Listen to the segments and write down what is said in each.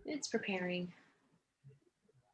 It's preparing.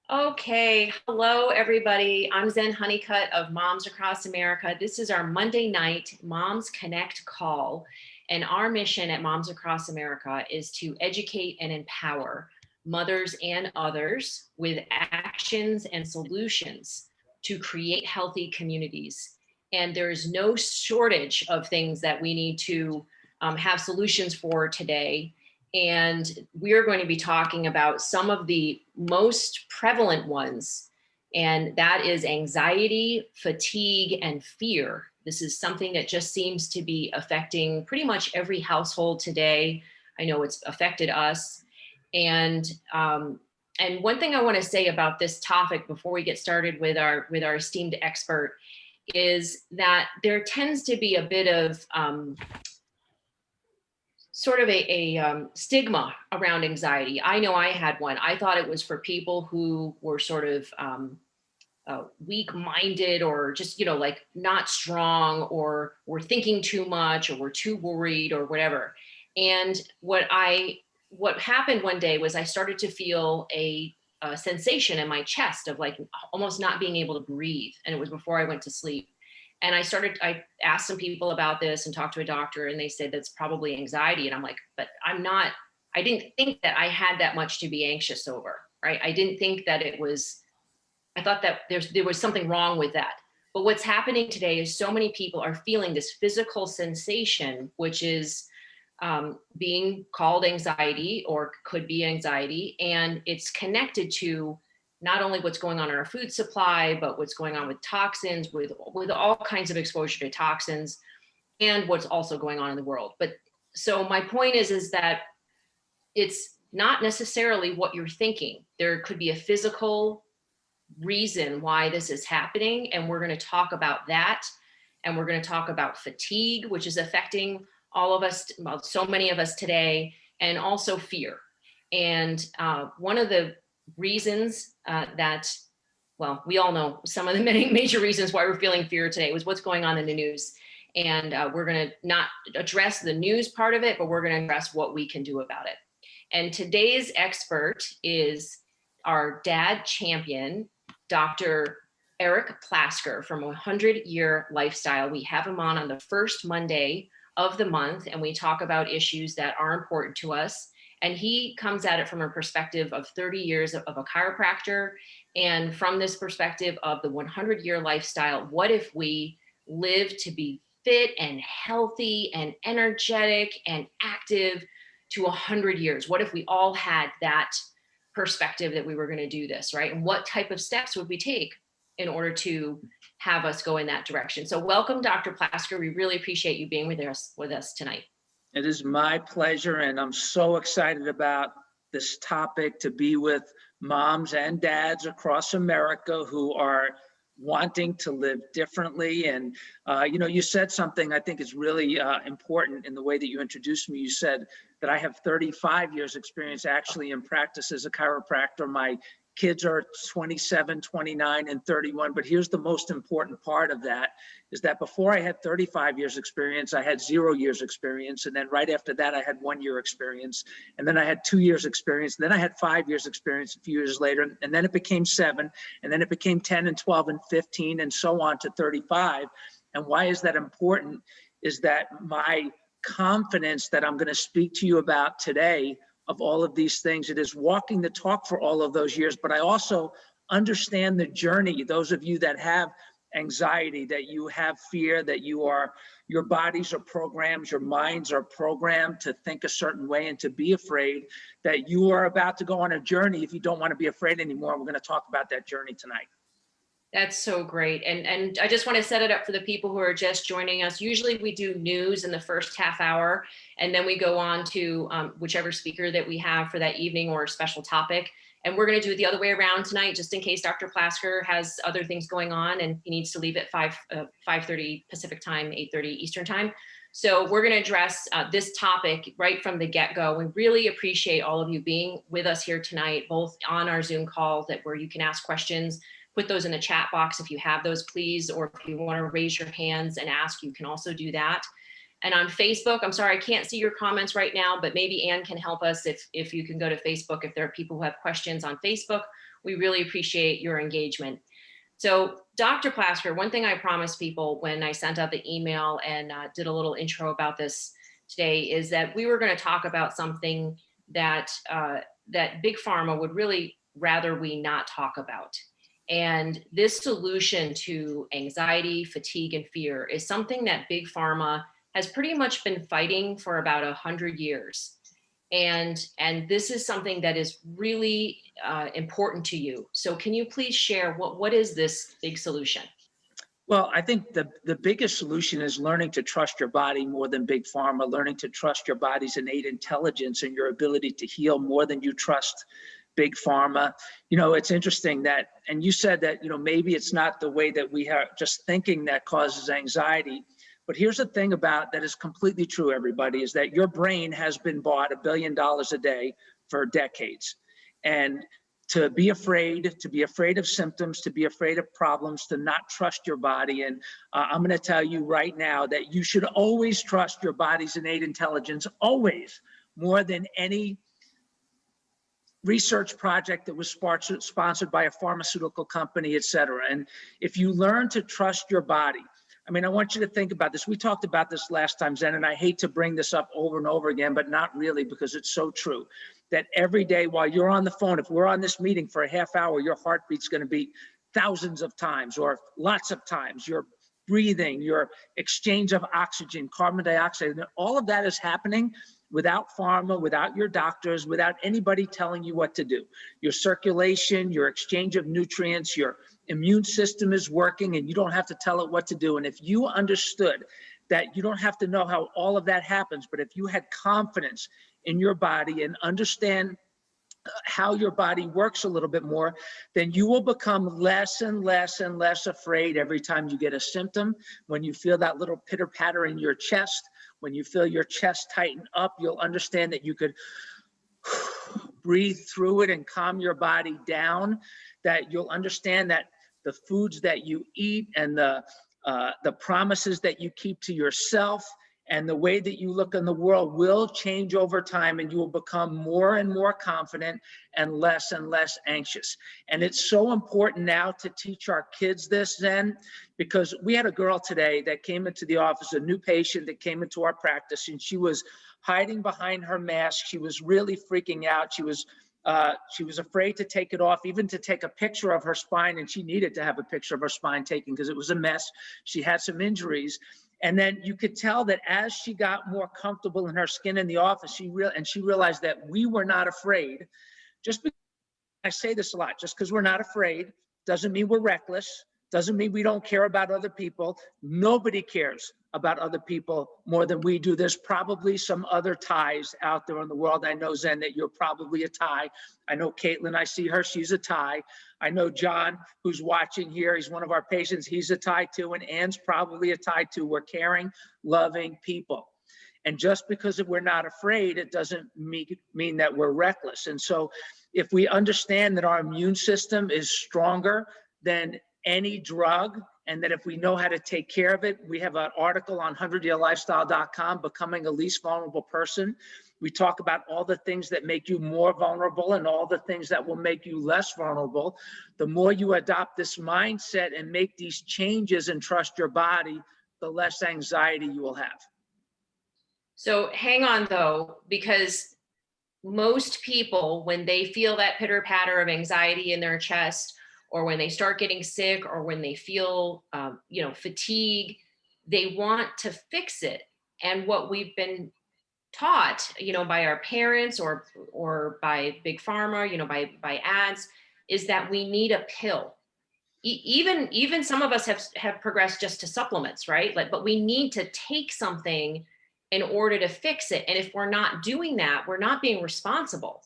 Okay, hello everybody. I'm Zen Honeycutt of Moms Across America. This is our Monday night Moms Connect call. And our mission at Moms Across America is to educate and empower mothers and others with actions and solutions to create healthy communities. And there is no shortage of things that we need to have solutions for today. And we're going to be talking about some of the most prevalent ones, and that is anxiety, fatigue, and fear. This is something that just seems to be affecting pretty much every household today. I know it's affected us. And one thing I want to say about this topic before we get started with our esteemed expert is that there tends to be a bit of sort of a stigma around anxiety. I know I had one. I thought it was for people who were sort of weak-minded or just, like not strong or were thinking too much or were too worried or whatever. And what happened one day was I started to feel a sensation in my chest of like almost not being able to breathe. And it was before I went to sleep. And I asked some people about this and talked to a doctor, and they said that's probably anxiety. And I'm like, but I didn't think that I had that much to be anxious over, right? I didn't think that I thought that there was something wrong with that. But what's happening today is so many people are feeling this physical sensation, which is being called anxiety or could be anxiety. And it's connected to not only what's going on in our food supply, but what's going on with toxins, with all kinds of exposure to toxins, and what's also going on in the world. But so my point is that it's not necessarily what you're thinking. There could be a physical reason why this is happening. And we're going to talk about that. And we're going to talk about fatigue, which is affecting all of us, well, so many of us today, and also fear. And one of the reasons we all know some of the many major reasons why we're feeling fear today was what's going on in the news. And we're going to not address the news part of it, but we're going to address what we can do about it. And today's expert is our dad champion, Dr. Eric Plasker from 100-Year Lifestyle. We have him on the first Monday of the month, and we talk about issues that are important to us. And he comes at it from a perspective of 30 years of a chiropractor. And from this perspective of the 100-year lifestyle, what if we live to be fit and healthy and energetic and active to 100 years? What if we all had that perspective that we were going to do this, right? And what type of steps would we take in order to have us go in that direction? So welcome, Dr. Plasker. We really appreciate you being with us tonight. It is my pleasure, and I'm so excited about this topic, to be with moms and dads across America who are wanting to live differently. And, you said something I think is really important in the way that you introduced me. You said that I have 35 years experience actually in practice as a chiropractor. My kids are 27, 29, and 31. But here's the most important part of that, is that before I had 35 years experience, I had 0 years experience. And then right after that, I had 1 year experience. And then I had 2 years experience. And then I had 5 years experience a few years later. And then it became 7. And then it became 10 and 12 and 15 and so on to 35. And why is that important? Is that my confidence that I'm going to speak to you about today of all of these things, it is walking the talk for all of those years. But I also understand the journey. Those of you that have anxiety, that you have fear, that your bodies are programmed, your minds are programmed to think a certain way and to be afraid, that you are about to go on a journey if you don't want to be afraid anymore. We're going to talk about that journey tonight. That's so great. And I just want to set it up for the people who are just joining us. Usually we do news in the first half hour, and then we go on to whichever speaker that we have for that evening or a special topic. And we're going to do it the other way around tonight, just in case Dr. Plasker has other things going on and he needs to leave at 5:30 Pacific time, 8:30 Eastern time. So we're going to address this topic right from the get-go. We really appreciate all of you being with us here tonight, both on our Zoom call where you can ask questions. Put those in the chat box if you have those, please, or if you want to raise your hands and ask, you can also do that. And on Facebook, I'm sorry, I can't see your comments right now, but maybe Ann can help us if you can go to Facebook. If there are people who have questions on Facebook, we really appreciate your engagement. So Dr. Plasker, one thing I promised people when I sent out the email and did a little intro about this today is that we were going to talk about something that that Big Pharma would really rather we not talk about. And this solution to anxiety, fatigue, and fear is something that Big Pharma has pretty much been fighting for about 100 years. And this is something that is really important to you. So can you please share what is this big solution? Well, I think the biggest solution is learning to trust your body more than Big Pharma, learning to trust your body's innate intelligence and your ability to heal more than you trust Big Pharma. You know, it's interesting that, and you said that, you know, maybe it's not the way that we are just thinking that causes anxiety. But here's the thing about that is completely true, everybody, is that your brain has been bought $1 billion a day for decades. And to be afraid of symptoms, to be afraid of problems, to not trust your body. And I'm going to tell you right now that you should always trust your body's innate intelligence, always, more than any research project that was sponsored by a pharmaceutical company, et cetera. And if you learn to trust your body, I mean, I want you to think about this. We talked about this last time, Zen, and I hate to bring this up over and over again, but not really, because it's so true that every day while you're on the phone, if we're on this meeting for a half hour, your heartbeat's going to beat thousands of times or lots of times. Your breathing, your exchange of oxygen, carbon dioxide, all of that is happening without pharma, without your doctors, without anybody telling you what to do. Your circulation, your exchange of nutrients, your immune system is working, and you don't have to tell it what to do. And if you understood that you don't have to know how all of that happens, but if you had confidence in your body and understand how your body works a little bit more, then you will become less and less and less afraid every time you get a symptom. When you feel that little pitter patter in your chest, when you feel your chest tighten up, you'll understand that you could breathe through it and calm your body down, that you'll understand that the foods that you eat and the promises that you keep to yourself and the way that you look in the world will change over time, and you will become more and more confident and less anxious. And it's so important now to teach our kids this, Zen, because we had a girl today that came into the office, a new patient that came into our practice, and she was hiding behind her mask. She was really freaking out. She was afraid to take it off, even to take a picture of her spine, and she needed to have a picture of her spine taken because it was a mess. She had some injuries. And then you could tell that as she got more comfortable in her skin in the office, she realized that we were not afraid. Just because I say this a lot, just because we're not afraid doesn't mean we're reckless, doesn't mean we don't care about other people. Nobody cares about other people more than we do. There's probably some other Thais out there in the world. I know, Zen, that you're probably a Thai. I know Caitlin, I see her, she's a Thai. I know John, who's watching here, he's one of our patients, he's a Thai too, and Anne's probably a Thai too. We're caring, loving people. And just because we're not afraid, it doesn't mean that we're reckless. And so if we understand that our immune system is stronger than any drug, and that if we know how to take care of it, we have an article on 100yearlifestyle.com, Becoming a Least Vulnerable Person. We talk about all the things that make you more vulnerable and all the things that will make you less vulnerable. The more you adopt this mindset and make these changes and trust your body, the less anxiety you will have. So hang on though, because most people, when they feel that pitter patter of anxiety in their chest, or when they start getting sick, or when they feel, fatigue, they want to fix it. And what we've been taught, by our parents or by Big Pharma, by ads, is that we need a pill. Even some of us have progressed just to supplements, right? But we need to take something in order to fix it. And if we're not doing that, we're not being responsible.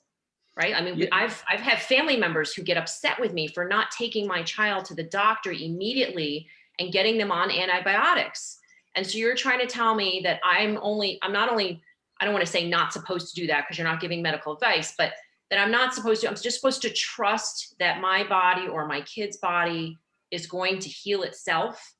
Right. I mean, Yeah. I've had family members who get upset with me for not taking my child to the doctor immediately and getting them on antibiotics. And so you're trying to tell me that I don't want to say not supposed to do that because you're not giving medical advice, but that I'm just supposed to trust that my body or my kid's body is going to heal itself.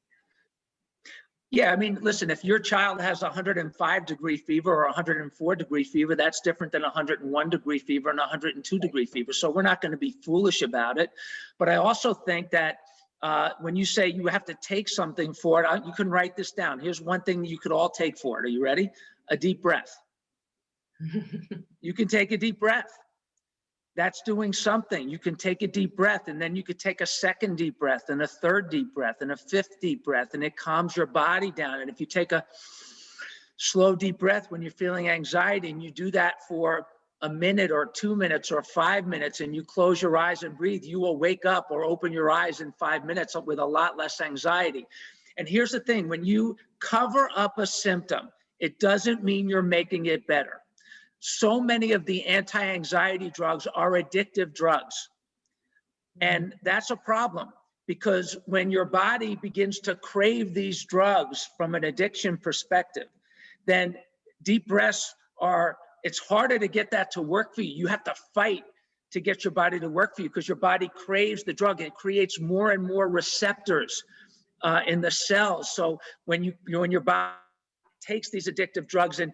Yeah, I mean, listen, if your child has 105-degree fever or 104-degree fever, that's different than 101-degree fever and 102-degree fever. So we're not going to be foolish about it. But I also think that when you say you have to take something for it, you can write this down. Here's one thing you could all take for it. Are you ready? A deep breath. You can take a deep breath. That's doing something. You can take a deep breath, and then you could take a second deep breath and a third deep breath and a fifth deep breath, and it calms your body down. And if you take a slow deep breath when you're feeling anxiety, and you do that for a minute or 2 minutes or 5 minutes, and you close your eyes and breathe, you will wake up or open your eyes in 5 minutes with a lot less anxiety. And here's the thing, when you cover up a symptom, it doesn't mean you're making it better. So many of the anti-anxiety drugs are addictive drugs. And that's a problem, because when your body begins to crave these drugs from an addiction perspective, then deep breaths it's harder to get that to work for you. You have to fight to get your body to work for you, because your body craves the drug. It creates more and more receptors in the cells. So when your body takes these addictive drugs and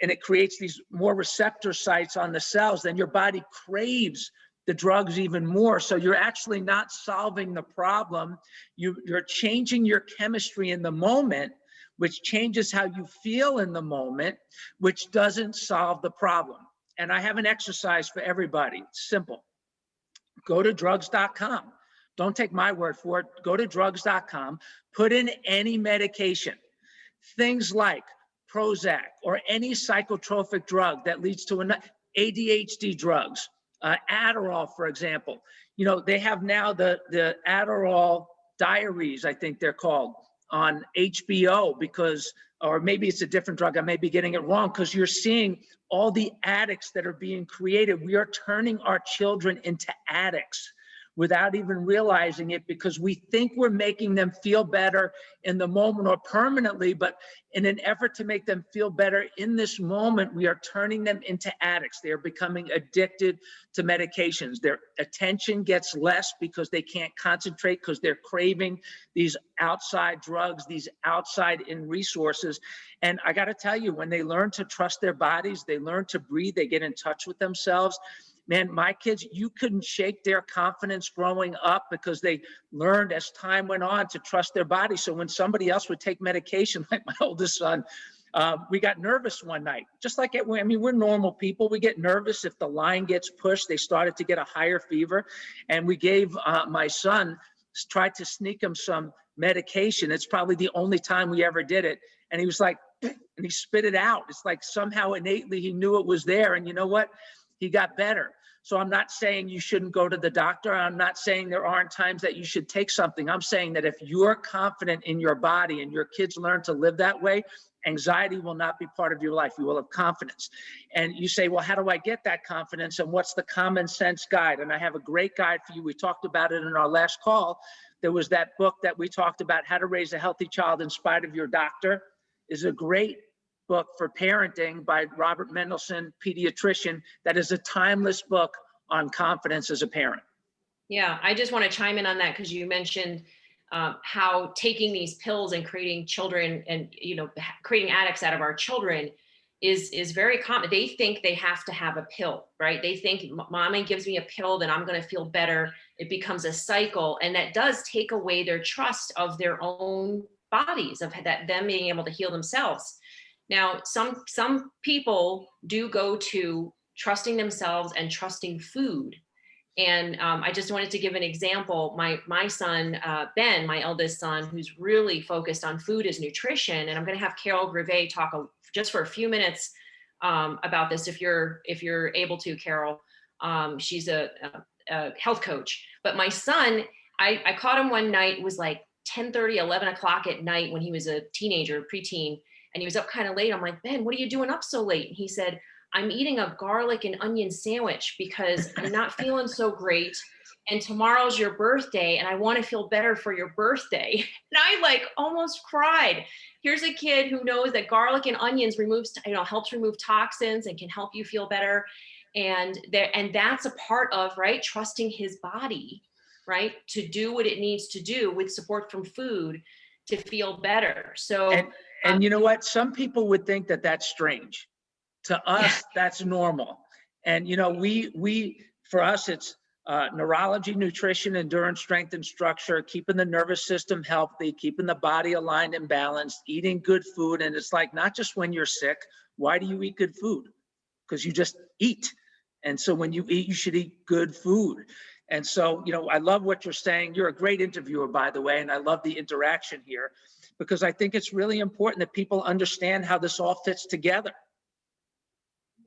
it creates these more receptor sites on the cells, then your body craves the drugs even more. So you're actually not solving the problem. You're changing your chemistry in the moment, which changes how you feel in the moment, which doesn't solve the problem. And I have an exercise for everybody. It's simple. Go to drugs.com. Don't take my word for it. Go to drugs.com, put in any medication. Things like Prozac or any psychotropic drug that leads to ADHD drugs, Adderall, for example. You know, they have now the Adderall Diaries, I think they're called, on HBO, because, or maybe it's a different drug, I may be getting it wrong, because you're seeing all the addicts that are being created. We are turning our children into addicts without even realizing it, because we think we're making them feel better in the moment or permanently, but in an effort to make them feel better in this moment, we are turning them into addicts. They are becoming addicted to medications. Their attention gets less because they can't concentrate, because they're craving these outside drugs, these outside in resources. And I got to tell you, when they learn to trust their bodies, they learn to breathe, they get in touch with themselves. Man, my kids, you couldn't shake their confidence growing up, because they learned as time went on to trust their body. So when somebody else would take medication, like my oldest son, we got nervous one night. Just like, I mean, we're normal people. We get nervous if the line gets pushed. They started to get a higher fever. And we gave my son, tried to sneak him some medication. It's probably the only time we ever did it. And he was like, and he spit it out. It's like somehow innately he knew it was there. And you know what? He got better. So I'm not saying you shouldn't go to the doctor. I'm not saying there aren't times that you should take something. I'm saying that if you're confident in your body and your kids learn to live that way, anxiety will not be part of your life. You will have confidence. And you say, well, how do I get that confidence? And what's the common sense guide? And I have a great guide for you. We talked about it in our last call. There was that book that we talked about, How to Raise a Healthy Child in Spite of Your Doctor. Is a great book for parenting by Robert Mendelsohn, pediatrician. That is a timeless book on confidence as a parent. Yeah, I just want to chime in on that, because you mentioned how taking these pills and creating children and, you know, creating addicts out of our children is very common. They think they have to have a pill, right? They think mommy gives me a pill, then I'm going to feel better. It becomes a cycle, and that does take away their trust of their own bodies, of that them being able to heal themselves. Now, some people do go to trusting themselves and trusting food. And I just wanted to give an example. My son, Ben, my eldest son, who's really focused on food as nutrition, and I'm going to have Carol Grivet talk just for a few minutes about this, if you're able to, Carol. She's a health coach. But my son, I caught him one night. It was like 10:30, 11 o'clock at night when he was a teenager, preteen, and he was up kind of late. I'm like, Ben, what are you doing up so late? And he said, I'm eating a garlic and onion sandwich because I'm not feeling so great. And tomorrow's your birthday, and I want to feel better for your birthday. And I like almost cried. Here's a kid who knows that garlic and onions helps remove toxins and can help you feel better. And that's a part of, right, trusting his body, right, to do what it needs to do with support from food to feel better. So, And you know what? Some people would think that that's strange. To yeah, us, that's normal. And you know, we for us, it's neurology, nutrition, endurance, strength, and structure, keeping the nervous system healthy, keeping the body aligned and balanced, eating good food. And it's like, not just when you're sick. Why do you eat good food? Because you just eat. And so when you eat, you should eat good food. And so, you know, I love what you're saying. You're a great interviewer, by the way, and I love the interaction here, because I think it's really important that people understand how this all fits together.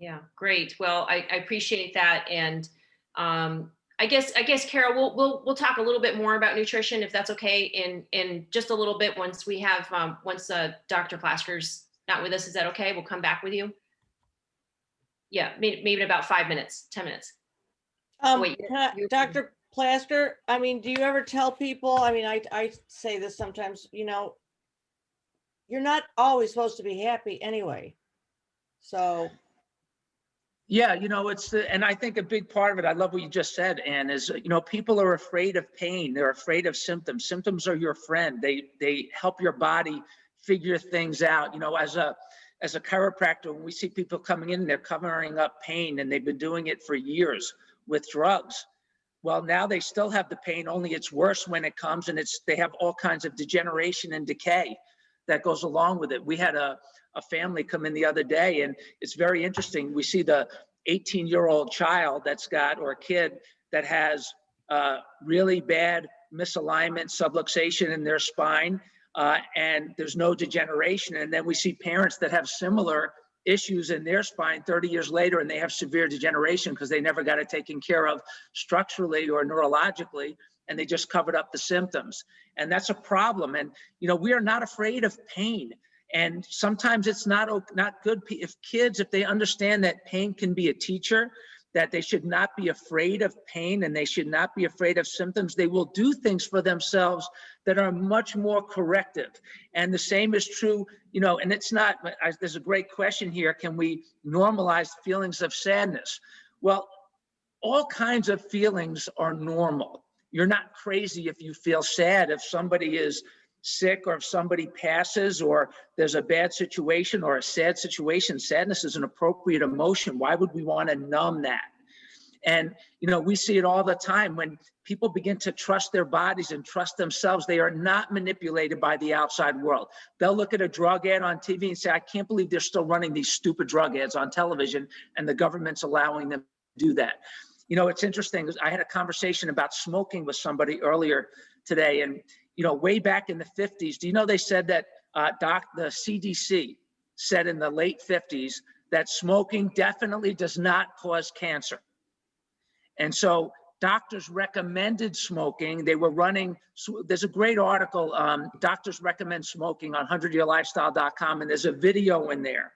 yeah, great. Well, I appreciate that. And I guess Carol, we'll talk a little bit more about nutrition if that's okay in just a little bit once we have once Dr. Plasker's not with us. Is that okay? We'll come back with you. Yeah, maybe in about 5 minutes, 10 minutes. Oh, wait, Dr. Plasker, I mean, do you ever tell people, I mean, I say this sometimes, you know, you're not always supposed to be happy anyway. So. Yeah, you know, and I think a big part of it, I love what you just said, Ann, is, you know, people are afraid of pain. They're afraid of symptoms. Symptoms are your friend. They help your body figure things out. You know, as a chiropractor, when we see people coming in, they're covering up pain, and they've been doing it for years with drugs. Well, now they still have the pain, only it's worse when it comes, and they have all kinds of degeneration and decay that goes along with it. We had a family come in the other day, and it's very interesting. We see the 18-year-old child or a kid that has really bad misalignment, subluxation in their spine, and there's no degeneration. And then we see parents that have similar issues in their spine 30 years later, and they have severe degeneration because they never got it taken care of structurally or neurologically, and they just covered up the symptoms. And that's a problem. And, you know, we are not afraid of pain. And sometimes it's not good if they understand that pain can be a teacher, that they should not be afraid of pain and they should not be afraid of symptoms, they will do things for themselves that are much more corrective. And the same is true, you know, and it's not, there's a great question here. Can we normalize feelings of sadness? Well, all kinds of feelings are normal. You're not crazy if you feel sad. If somebody is sick, or if somebody passes, or there's a bad situation or a sad situation, sadness is an appropriate emotion. Why would we want to numb that? And, you know, we see it all the time when people begin to trust their bodies and trust themselves. They are not manipulated by the outside world. They'll look at a drug ad on TV and say, I can't believe they're still running these stupid drug ads on television, and the government's allowing them to do that. You know, it's interesting. I had a conversation about smoking with somebody earlier today, and, you know, way back in the 50s, do you know they said that the CDC said in the late 50s that smoking definitely does not cause cancer. And so doctors recommended smoking. They were running, there's a great article, doctors recommend smoking on 100yearlifestyle.com, and there's a video in there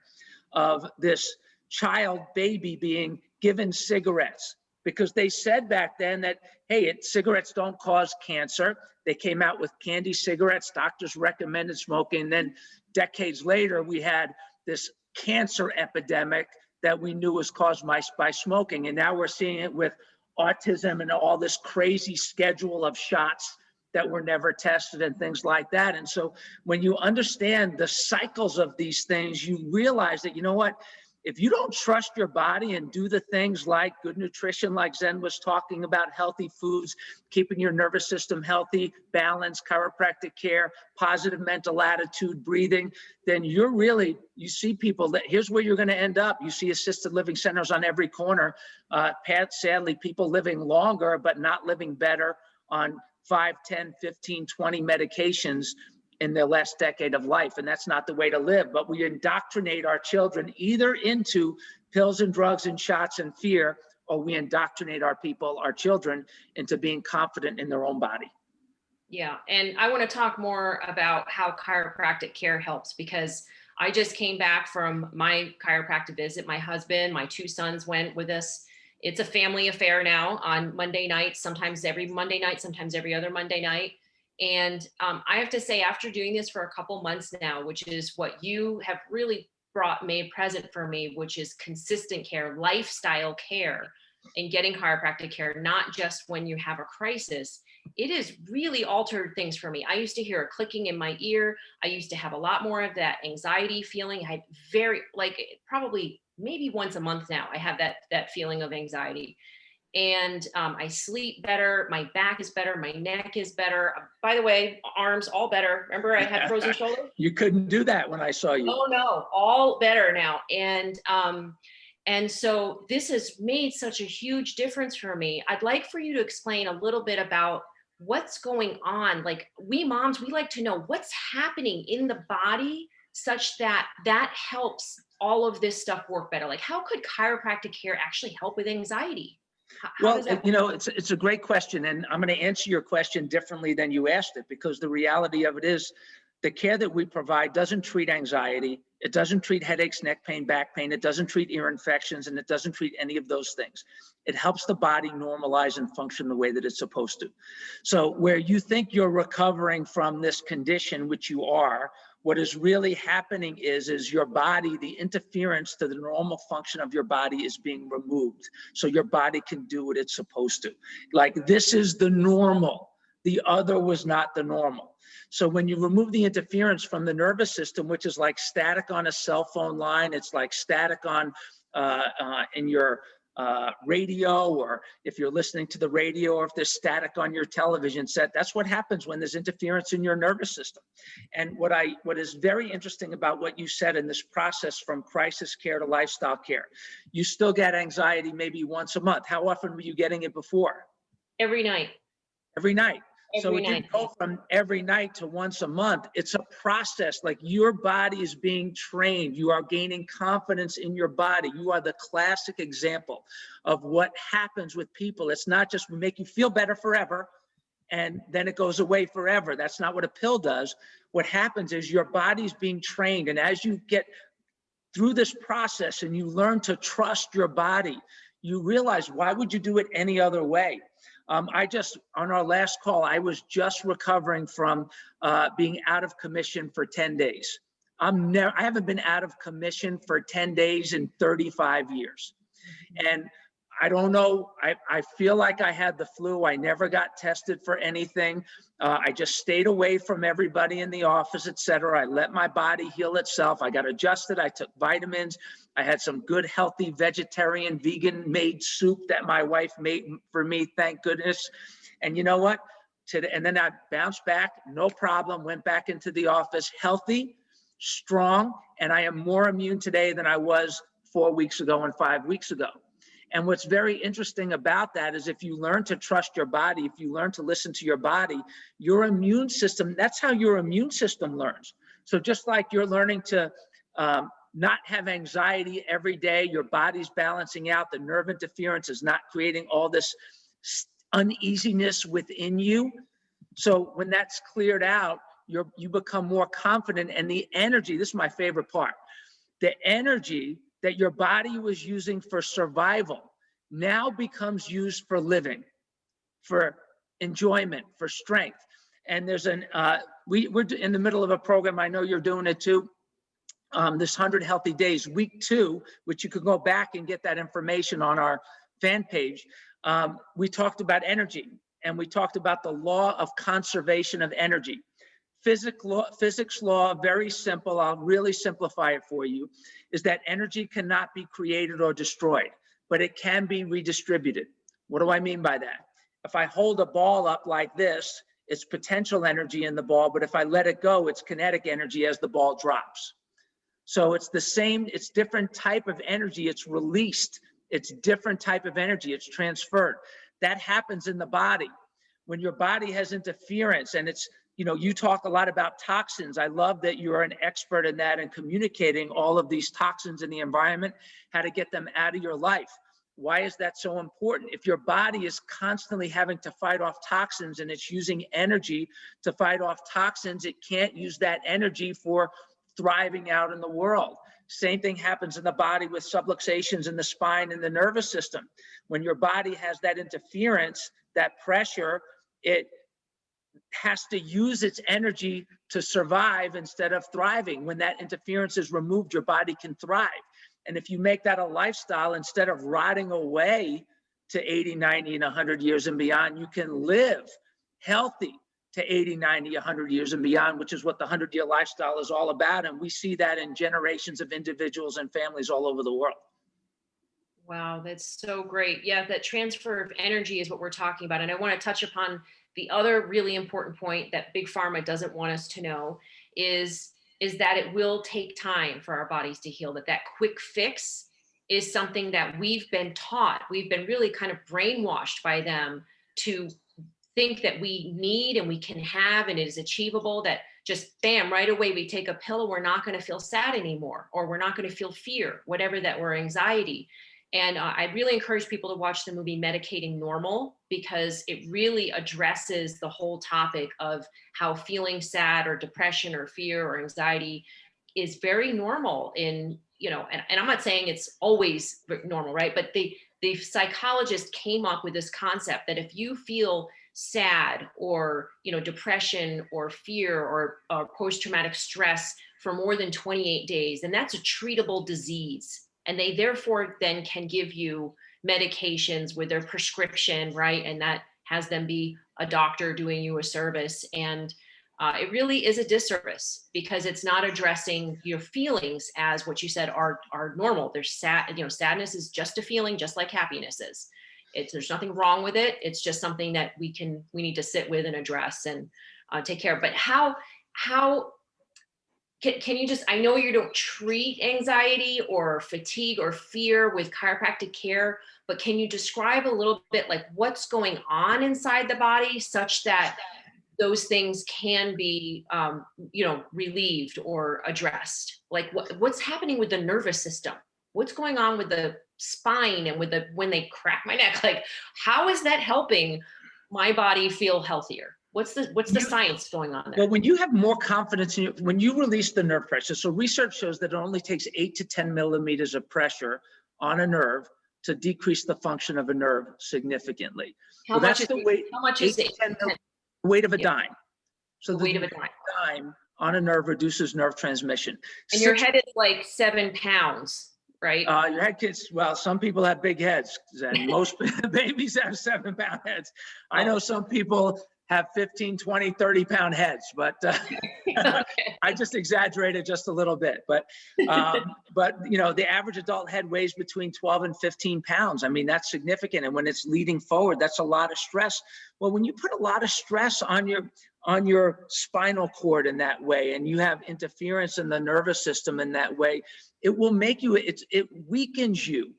of this child baby being given cigarettes, because they said back then that, hey, cigarettes don't cause cancer. They came out with candy cigarettes. Doctors recommended smoking. And then decades later, we had this cancer epidemic that we knew was caused by smoking. And now we're seeing it with autism and all this crazy schedule of shots that were never tested and things like that. And so when you understand the cycles of these things, you realize that, you know what, if you don't trust your body and do the things like good nutrition, like Zen was talking about, healthy foods, keeping your nervous system healthy, balance, chiropractic care, positive mental attitude, breathing, then you see people that, here's where you're going to end up. You see assisted living centers on every corner. Sadly, people living longer, but not living better on 5, 10, 15, 20 medications in their last decade of life. And that's not the way to live. But we indoctrinate our children either into pills and drugs and shots and fear, or we indoctrinate our children into being confident in their own body. Yeah. And I want to talk more about how chiropractic care helps, because I just came back from my chiropractic visit. My husband, my 2 sons went with us. It's a family affair now on Monday nights, sometimes every Monday night, sometimes every other Monday night. And I have to say, after doing this for a couple months now, which is what you have really made present for me, which is consistent care, lifestyle care, and getting chiropractic care, not just when you have a crisis, it has really altered things for me. I used to hear a clicking in my ear. I used to have a lot more of that anxiety feeling. I had very, like, probably maybe once a month now, I have that feeling of anxiety. And I sleep better. My back is better. My neck is better. By the way, arms all better. Remember, I had frozen shoulders. You couldn't do that when I saw you. Oh no, all better now. And so this has made such a huge difference for me. I'd like for you to explain a little bit about what's going on. Like, we moms, we like to know what's happening in the body such that that helps all of this stuff work better. Like, how could chiropractic care actually help with anxiety? How Well, does that you know, it's a great question, and I'm going to answer your question differently than you asked it, because the reality of it is the care that we provide doesn't treat anxiety. It doesn't treat headaches, neck pain, back pain. It doesn't treat ear infections, and it doesn't treat any of those things. It helps the body normalize and function the way that it's supposed to. So where you think you're recovering from this condition, which you are, what is really happening is your body, the interference to the normal function of your body is being removed. So your body can do what it's supposed to. Like, this is the normal. The other was not the normal. So when you remove the interference from the nervous system, which is like static on a cell phone line, it's like static on in your radio, or if you're listening to the radio, or if there's static on your television set, that's what happens when there's interference in your nervous system. And what is very interesting about what you said in this process from crisis care to lifestyle care, you still get anxiety maybe once a month. How often were you getting it before? every night? Every night. So Every it didn't night. go from every night to once a month. It's a process. Like, your body is being trained. You are gaining confidence in your body. You are the classic example of what happens with people. It's not just we make you feel better forever and then it goes away forever. That's not what a pill does. What happens is your body's being trained. And as you get through this process and you learn to trust your body, you realize, why would you do it any other way? On our last call, I was just recovering from being out of commission for 10 days. I haven't been out of commission for 10 days in 35 years. And I don't know, I feel like I had the flu. I never got tested for anything. I just stayed away from everybody in the office, et cetera. I let my body heal itself. I got adjusted. I took vitamins. I had some good, healthy, vegetarian, vegan made soup that my wife made for me, thank goodness. And you know what? And then I bounced back, no problem, went back into the office, healthy, strong, and I am more immune today than I was 4 weeks ago and 5 weeks ago. And what's very interesting about that is, if you learn to trust your body, if you learn to listen to your body, your immune system, that's how your immune system learns. So just like you're learning to not have anxiety every day, your body's balancing out, the nerve interference is not creating all this uneasiness within you. So when that's cleared out, you become more confident, and the energy, this is my favorite part, the energy that your body was using for survival now becomes used for living, for enjoyment, for strength. And there's we're in the middle of a program, I know you're doing it too, this 100 Healthy Days, week 2, which you could go back and get that information on our fan page. We talked about energy, and we talked about the law of conservation of energy. Physics law, very simple, I'll really simplify it for you, is that energy cannot be created or destroyed, but it can be redistributed. What do I mean by that? If I hold a ball up like this, it's potential energy in the ball, but if I let it go, it's kinetic energy as the ball drops. So it's the same, it's different type of energy, it's released, it's different type of energy, it's transferred. That happens in the body. When your body has interference, and it's, you know, you talk a lot about toxins. I love that you're an expert in that and communicating all of these toxins in the environment, how to get them out of your life. Why is that so important? If your body is constantly having to fight off toxins and it's using energy to fight off toxins, it can't use that energy for thriving out in the world. Same thing happens in the body with subluxations in the spine and the nervous system. When your body has that interference, that pressure, it has to use its energy to survive instead of thriving. When that interference is removed, your body can thrive. And if you make that a lifestyle, instead of rotting away to 80, 90, and 100 years and beyond. You can live healthy to 80, 90, 100 years and beyond, which is what the 100-year lifestyle is all about. And we see that in generations of individuals and families all over the world. Wow, that's so great. Yeah, that transfer of energy is what we're talking about. And I want to touch upon the other really important point that Big Pharma doesn't want us to know is that it will take time for our bodies to heal, that quick fix is something that we've been taught. We've been really kind of brainwashed by them to think that we need and we can have, and it is achievable, that just bam, right away we take a pill, we're not going to feel sad anymore, or we're not going to feel fear, whatever that, or anxiety. And I really encourage people to watch the movie Medicating Normal, because it really addresses the whole topic of how feeling sad or depression or fear or anxiety is very normal in, and I'm not saying it's always normal, right? But the psychologist came up with this concept that if you feel sad or, depression or fear or post-traumatic stress for more than 28 days, then that's a treatable disease. And they therefore then can give you medications with their prescription, right? And that has them be a doctor doing you a service. And it really is a disservice, because it's not addressing your feelings as what you said are normal. There's sadness is just a feeling, just like happiness is. There's nothing wrong with it. It's just something that we need to sit with and address and take care of. But how can you just, I know you don't treat anxiety or fatigue or fear with chiropractic care, but can you describe a little bit like what's going on inside the body such that those things can be, relieved or addressed? Like what's happening with the nervous system? What's going on with the spine and when they crack my neck? Like, how is that helping my body feel healthier? What's the science going on there? Well, when you have more confidence in you, when you release the nerve pressure, so research shows that it only takes 8 to 10 millimeters of pressure on a nerve to decrease the function of a nerve significantly. How much is it? The weight of a dime. So the weight of a dime on a nerve reduces nerve transmission. And your head is like 7 pounds, right? Your head kids, well, some people have big heads, and most babies have 7-pound heads. I know some people have 15, 20, 30-pound heads, but Okay. I just exaggerated just a little bit. But the average adult head weighs between 12 and 15 pounds. I mean, that's significant. And when it's leading forward, that's a lot of stress. Well, when you put a lot of stress on your spinal cord in that way, and you have interference in the nervous system in that way, it will make you, it weakens you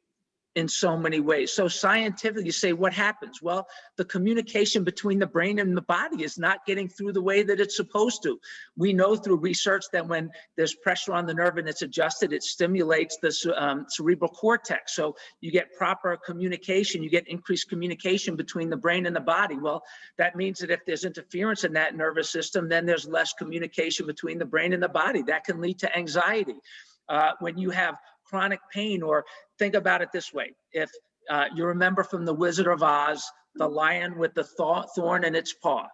in so many ways. So scientifically, you say, what happens? Well, the communication between the brain and the body is not getting through the way that it's supposed to. We know through research that when there's pressure on the nerve and it's adjusted, it stimulates the cerebral cortex. So you get proper communication, you get increased communication between the brain and the body. Well, that means that if there's interference in that nervous system, then there's less communication between the brain and the body. That can lead to anxiety. When you have chronic pain, or think about it this way. If you remember from The Wizard of Oz, the lion with the thorn in its paw,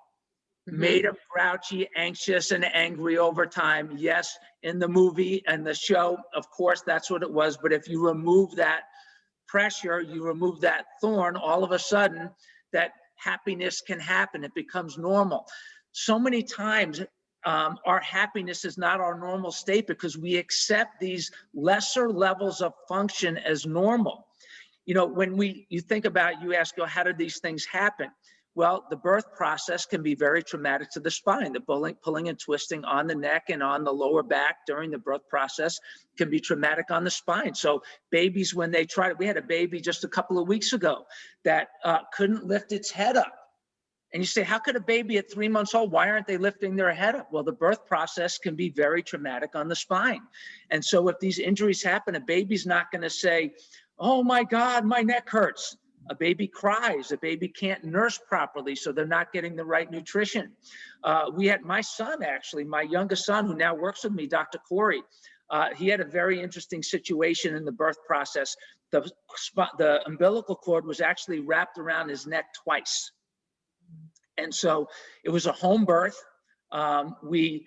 made him grouchy, anxious, and angry over time. Yes, in the movie and the show, of course, that's what it was. But if you remove that pressure, you remove that thorn, all of a sudden that happiness can happen. It becomes normal. So many times, our happiness is not our normal state because we accept these lesser levels of function as normal. When you think about, you ask, how did these things happen? Well, the birth process can be very traumatic to the spine. The pulling and twisting on the neck and on the lower back during the birth process can be traumatic on the spine. So babies, when they we had a baby just a couple of weeks ago that couldn't lift its head up. And you say, how could a baby at 3 months old, why aren't they lifting their head up? Well, the birth process can be very traumatic on the spine. And so if these injuries happen, a baby's not going to say, oh my God, my neck hurts. A baby cries. A baby can't nurse properly, so they're not getting the right nutrition. We had my son, actually, my youngest son, who now works with me, Dr. Corey. He had a very interesting situation in the birth process. The umbilical cord was actually wrapped around his neck twice. And so it was a home birth. The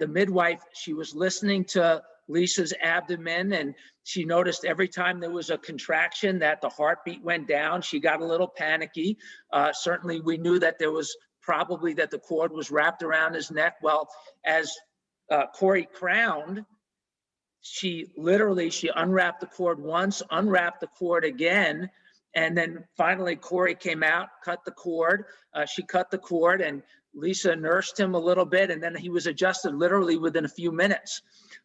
midwife, she was listening to Lisa's abdomen, and she noticed every time there was a contraction that the heartbeat went down. She got a little panicky. Certainly we knew that there was probably that the cord was wrapped around his neck. Well, as Corey crowned, she unwrapped the cord once, unwrapped the cord again, and then finally Corey came out, cut the cord. She cut the cord, and Lisa nursed him a little bit, and then he was adjusted literally within a few minutes.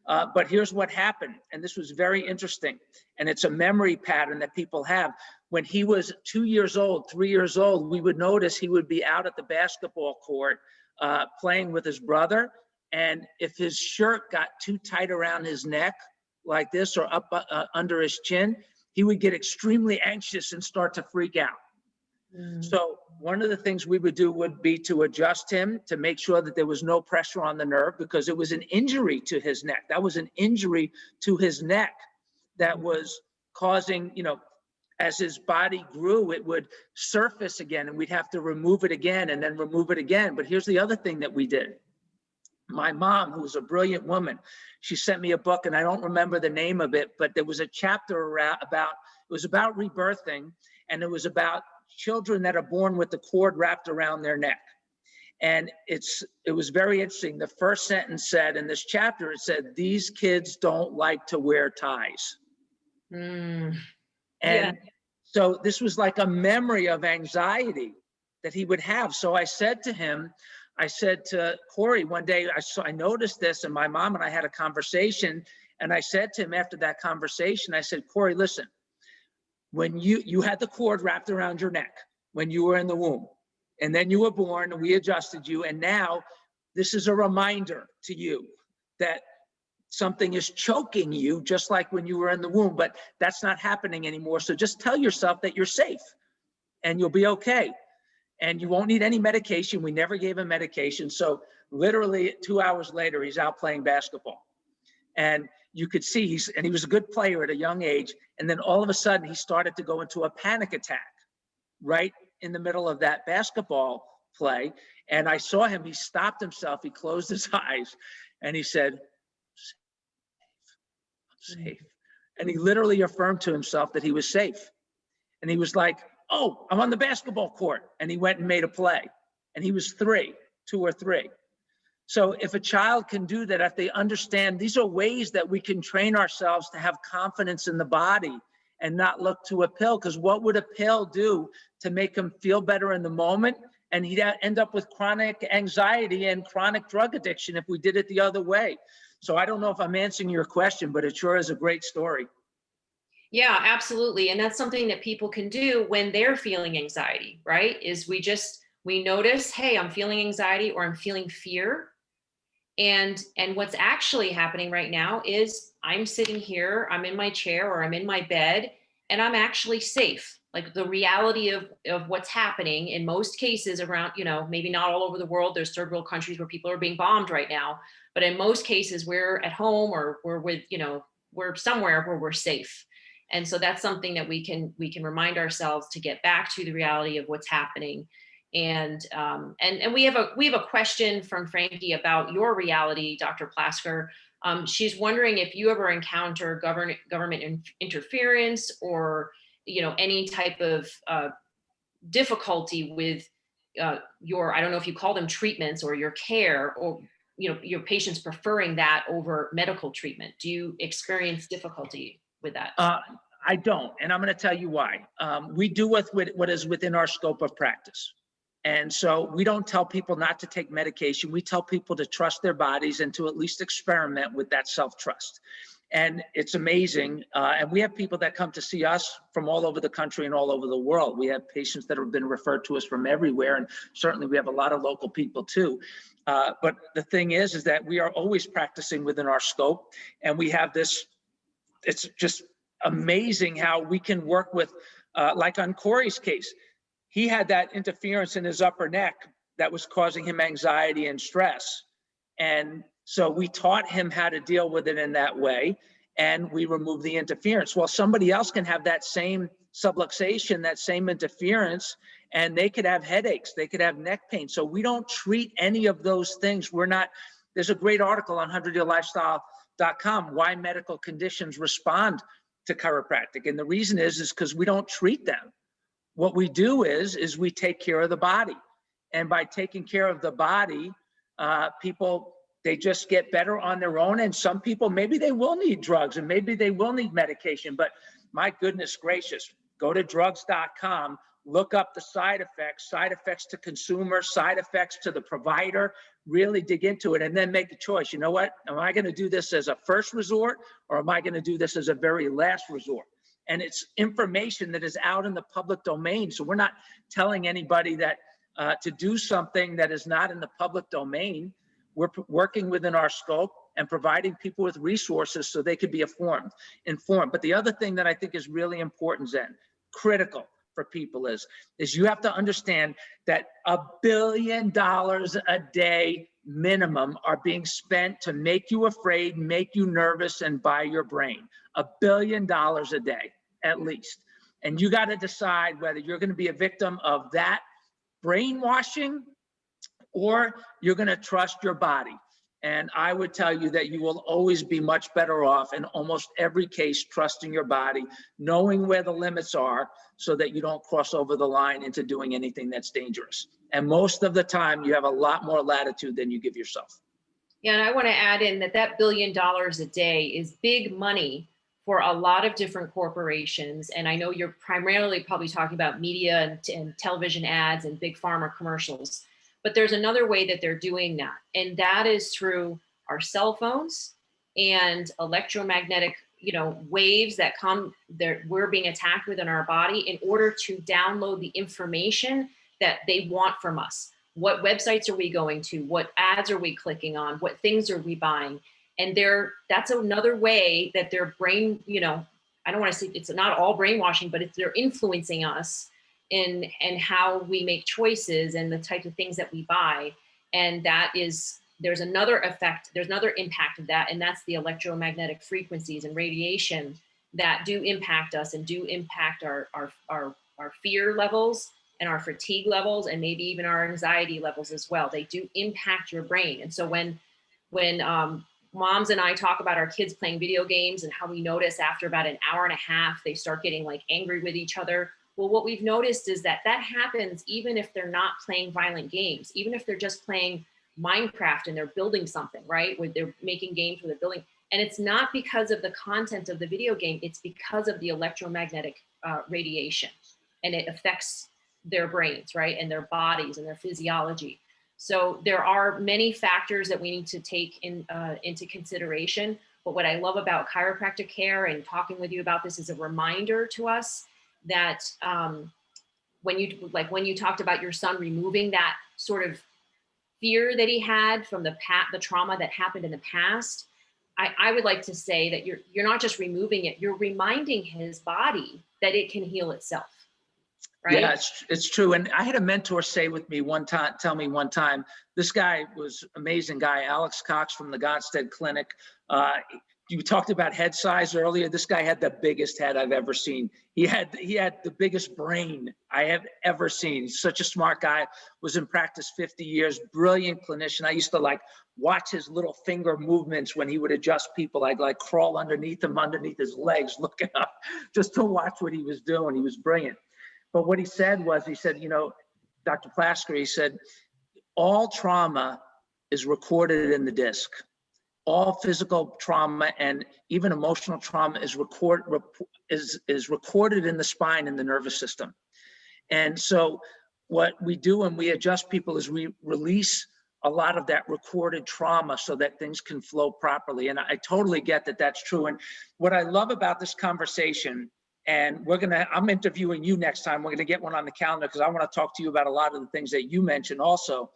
But here's what happened, and this was very interesting, and it's a memory pattern that people have. When he was 2 years old, 3 years old, we would notice he would be out at the basketball court playing with his brother, and if his shirt got too tight around his neck like this or up under his chin, he would get extremely anxious and start to freak out. So one of the things we would do would be to adjust him to make sure that there was no pressure on the nerve, because it was an injury to his neck. That was an injury to his neck that was causing, as his body grew, it would surface again, and we'd have to remove it again and then remove it again. But here's the other thing that we did. My mom, who was a brilliant woman, she sent me a book, and I don't remember the name of it, but there was a chapter about rebirthing, and it was about children that are born with the cord wrapped around their neck. And it was very interesting. The first sentence said in this chapter, it said, "These kids don't like to wear ties." And so this was like a memory of anxiety that he would have. So I said to Corey one day, I noticed this, and my mom and I had a conversation, and I said to him after that conversation, I said, "Corey, listen, when you had the cord wrapped around your neck when you were in the womb, and then you were born and we adjusted you, and now this is a reminder to you that something is choking you just like when you were in the womb, but that's not happening anymore. So just tell yourself that you're safe and you'll be okay. And you won't need any medication." We never gave him medication. So literally 2 hours later, he's out playing basketball. And you could see he was a good player at a young age. And then all of a sudden he started to go into a panic attack right in the middle of that basketball play. And I saw him, he stopped himself, he closed his eyes, and he said, "I'm safe." And he literally affirmed to himself that he was safe. And he was like, "Oh, I'm on the basketball court." And he went and made a play. And he was 2 or 3. So if a child can do that, if they understand, these are ways that we can train ourselves to have confidence in the body and not look to a pill. Because what would a pill do to make him feel better in the moment? And he'd end up with chronic anxiety and chronic drug addiction if we did it the other way. So I don't know if I'm answering your question, but it sure is a great story. Yeah, absolutely. And that's something that people can do when they're feeling anxiety, right? Is we notice, hey, I'm feeling anxiety or I'm feeling fear. And what's actually happening right now is I'm sitting here, I'm in my chair or I'm in my bed, and I'm actually safe. Like the reality of what's happening in most cases around, maybe not all over the world. There's third world countries where people are being bombed right now. But in most cases, we're at home or we're with, we're somewhere where we're safe. And so that's something that we can remind ourselves to get back to the reality of what's happening. And we have a question from Frankie about your reality, Dr. Plasker. She's wondering if you ever encounter government interference or any type of difficulty with your, I don't know if you call them treatments or your care, or your patients preferring that over medical treatment. Do you experience difficulty with that? I don't, and I'm going to tell you why. We do with what is within our scope of practice. And so we don't tell people not to take medication. We tell people to trust their bodies and to at least experiment with that self-trust. And it's amazing. And we have people that come to see us from all over the country and all over the world. We have patients that have been referred to us from everywhere. And certainly we have a lot of local people too. But the thing is that we are always practicing within our scope. And we have this, it's just amazing how we can work with, like on Corey's case, he had that interference in his upper neck that was causing him anxiety and stress. And so we taught him how to deal with it in that way, and we removed the interference. Well, somebody else can have that same subluxation, that same interference, and they could have headaches, they could have neck pain. So we don't treat any of those things. There's a great article on 100 Year Lifestyle drugs.com, why medical conditions respond to chiropractic. And the reason is because we don't treat them. What we do is we take care of the body. And by taking care of the body, people, they just get better on their own. And some people, maybe they will need drugs and maybe they will need medication, but my goodness gracious, go to drugs.com, look up the side effects to consumer, side effects to the provider, really dig into it, and then make a choice. You know what? Am I going to do this as a first resort, or am I going to do this as a very last resort? And it's information that is out in the public domain. So we're not telling anybody that to do something that is not in the public domain. We're working within our scope and providing people with resources so they could be informed. But the other thing that I think is really important, Zen, critical for people is you have to understand that $1 billion a day minimum are being spent to make you afraid, make you nervous, and buy your brain. $1 billion a day, at least. And you got to decide whether you're going to be a victim of that brainwashing or you're going to trust your body. And I would tell you that you will always be much better off in almost every case, trusting your body, knowing where the limits are so that you don't cross over the line into doing anything that's dangerous. And most of the time, you have a lot more latitude than you give yourself. Yeah, and I want to add in that $1 billion a day is big money for a lot of different corporations. And I know you're primarily probably talking about media and television ads and big pharma commercials. But there's another way that they're doing that, and that is through our cell phones and electromagnetic, waves that come there. We're being attacked with in our body in order to download the information that they want from us. What websites are we going to? What ads are we clicking on? What things are we buying? And that's another way that their brain, I don't want to say it's not all brainwashing, but they're influencing us in how we make choices and the types of things that we buy. And there's another effect, there's another impact of that, and that's the electromagnetic frequencies and radiation that do impact us and do impact our fear levels and our fatigue levels, and maybe even our anxiety levels as well. They do impact your brain. And so when moms and I talk about our kids playing video games and how we notice after about an hour and a half, they start getting like angry with each other. Well, what we've noticed is that happens even if they're not playing violent games, even if they're just playing Minecraft and they're building something, right? Where they're making games where they're building. And it's not because of the content of the video game, it's because of the electromagnetic radiation. And it affects their brains, right? And their bodies and their physiology. So there are many factors that we need to take into consideration. But what I love about chiropractic care and talking with you about this is a reminder to us that when you talked about your son removing that sort of fear that he had from the trauma that happened in the past, I would like to say that you're not just removing it, you're reminding his body that it can heal itself. Right? Yeah, it's true. And I had a mentor tell me one time, this guy was amazing guy, Alex Cox from the Godstead Clinic. You talked about head size earlier. This guy had the biggest head I've ever seen. He had the biggest brain I have ever seen. He's such a smart guy, was in practice 50 years, brilliant clinician. I used to watch his little finger movements when he would adjust people. I'd crawl underneath him, underneath his legs, looking up just to watch what he was doing. He was brilliant. But what he said, Dr. Plasker, he said, all trauma is recorded in the disc. All physical trauma and even emotional trauma is recorded in the spine and the nervous system. And so what we do when we adjust people is we release a lot of that recorded trauma so that things can flow properly. And I totally get that that's true. And what I love about this conversation, and I'm interviewing you next time. We're gonna get one on the calendar because I want to talk to you about a lot of the things that you mentioned also.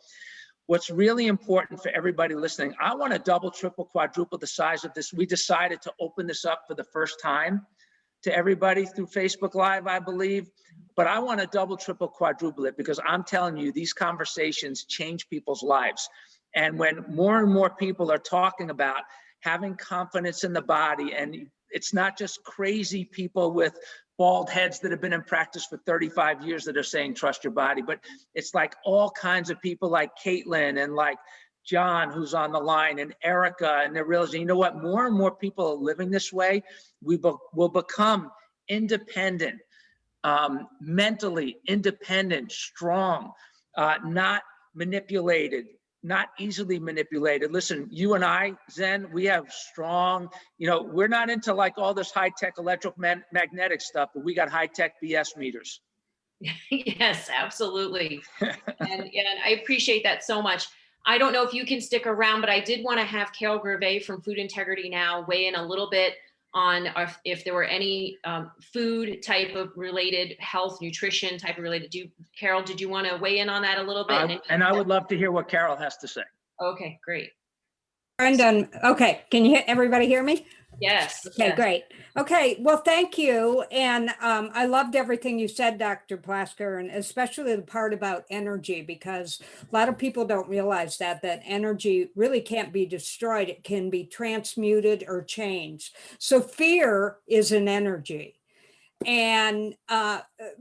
What's really important for everybody listening, I want to double, triple, quadruple the size of this. We decided to open this up for the first time to everybody through Facebook Live, I believe. But I want to double, triple, quadruple it because I'm telling you, these conversations change people's lives. And when more and more people are talking about having confidence in the body, and it's not just crazy people with bald heads that have been in practice for 35 years that are saying, trust your body, but it's like all kinds of people like Caitlin and like John, who's on the line, and Erica, and they're realizing, you know what, more and more people are living this way. We will become independent, mentally independent, strong, not manipulated, not easily manipulated. Listen, you and I, Zen, we have strong, we're not into like all this high-tech electromagnetic stuff, but we got high-tech BS meters. Yes, absolutely. And I appreciate that so much. I don't know if you can stick around, but I did want to have Carol Gervais from Food Integrity Now weigh in a little bit on if there were any food type of related, health, nutrition type of related. Carol, did you want to weigh in on that a little bit? And I would love to hear what Carol has to say. Okay, great. Brendan, okay, can you everybody hear me? Yes. Okay, yes. great. Okay, well, thank you. And I loved everything you said, Dr. Plasker, and especially the part about energy, because a lot of people don't realize that energy really can't be destroyed. It can be transmuted or changed. So fear is an energy. And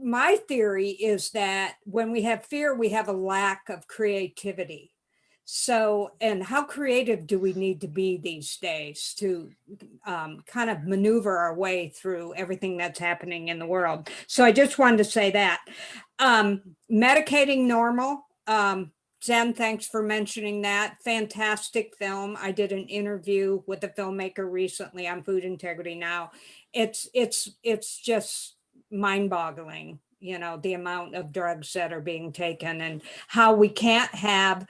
my theory is that when we have fear, we have a lack of creativity. So, and how creative do we need to be these days to kind of maneuver our way through everything that's happening in the world? So I just wanted to say that. Medicating Normal, Zen, thanks for mentioning that. Fantastic film. I did an interview with a filmmaker recently on Food Integrity Now. It's just mind-boggling, the amount of drugs that are being taken and how we can't have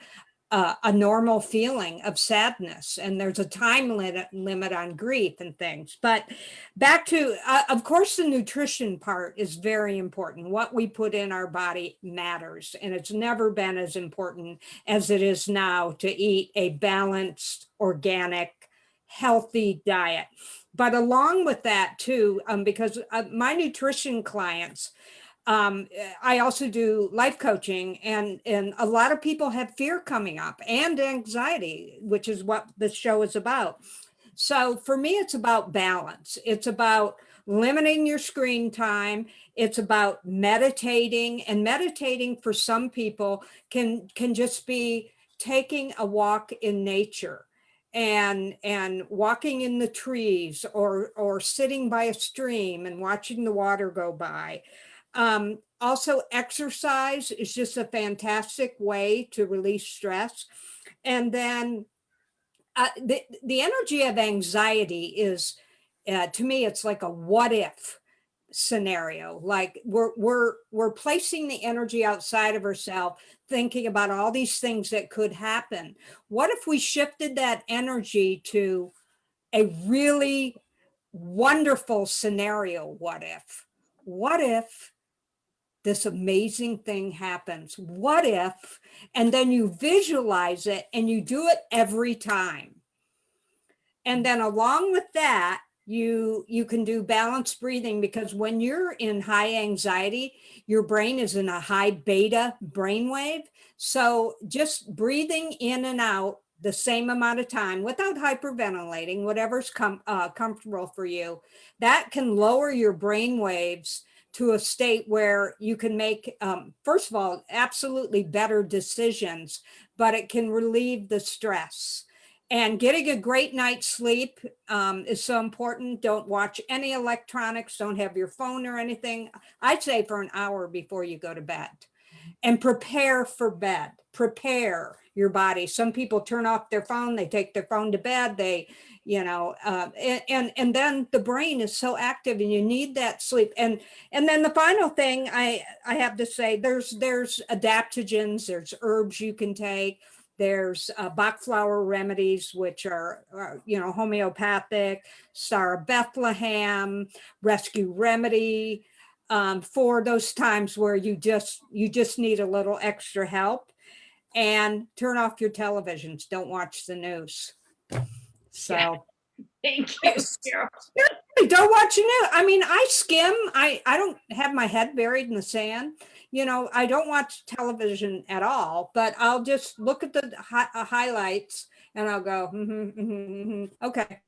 a normal feeling of sadness, and there's a time limit on grief and things. But back to, of course, the nutrition part is very important. What we put in our body matters, and it's never been as important as it is now to eat a balanced, organic, healthy diet. But along with that too, because my nutrition clients, I also do life coaching, and a lot of people have fear coming up and anxiety, which is what the show is about. So for me, it's about balance. It's about limiting your screen time. It's about meditating, and meditating for some people can just be taking a walk in nature and walking in the trees, or sitting by a stream and watching the water go by. Also, exercise is just a fantastic way to release stress. And then the energy of anxiety is, to me, it's like a what if scenario. Like we're placing the energy outside of ourselves, thinking about all these things that could happen. What if we shifted that energy to a really wonderful scenario? What if this amazing thing happens? What if? And then you visualize it and you do it every time. And then along with that, you can do balanced breathing, because when you're in high anxiety, your brain is in a high beta brainwave. So just breathing in and out the same amount of time without hyperventilating, whatever's comfortable for you, that can lower your brain waves to a state where you can make, first of all, absolutely better decisions, but it can relieve the stress. And getting a great night's sleep is so important. Don't watch any electronics. Don't have your phone or anything. I'd say for an hour before you go to bed. And prepare for bed. Prepare your body. Some people turn off their phone. They take their phone to bed. They, and then the brain is so active, and you need that sleep. And then the final thing I have to say, there's adaptogens. There's herbs you can take. There's Bach flower remedies, which are, homeopathic, Star of Bethlehem, Rescue Remedy, for those times where you just need a little extra help. And turn off your televisions. Don't watch the news. So. Yeah. Thank you, Carol. Don't watch the news. I mean, I skim. I don't have my head buried in the sand. I don't watch television at all, but I'll just look at the highlights and I'll go, okay.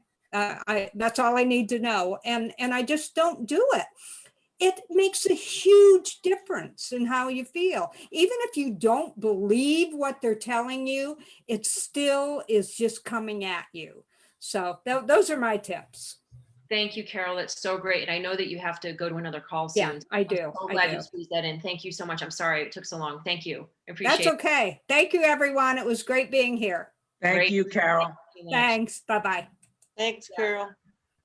That's all I need to know. And I just don't do it. it makes a huge difference in how you feel. Even if you don't believe what they're telling you, it still is just coming at you. So those are my tips. Thank you, Carol. That's so great. And I know that you have to go to another call Yeah, soon. I do. I'm so I glad do. you squeezed that in. Thank you so much. I'm sorry it took so long. Thank you. I That's appreciate it. okay. Thank you, everyone. It was great being here. Thank Great. you, Carol. Thank you so much. Thanks. Bye-bye. Thanks, Yeah. Carol.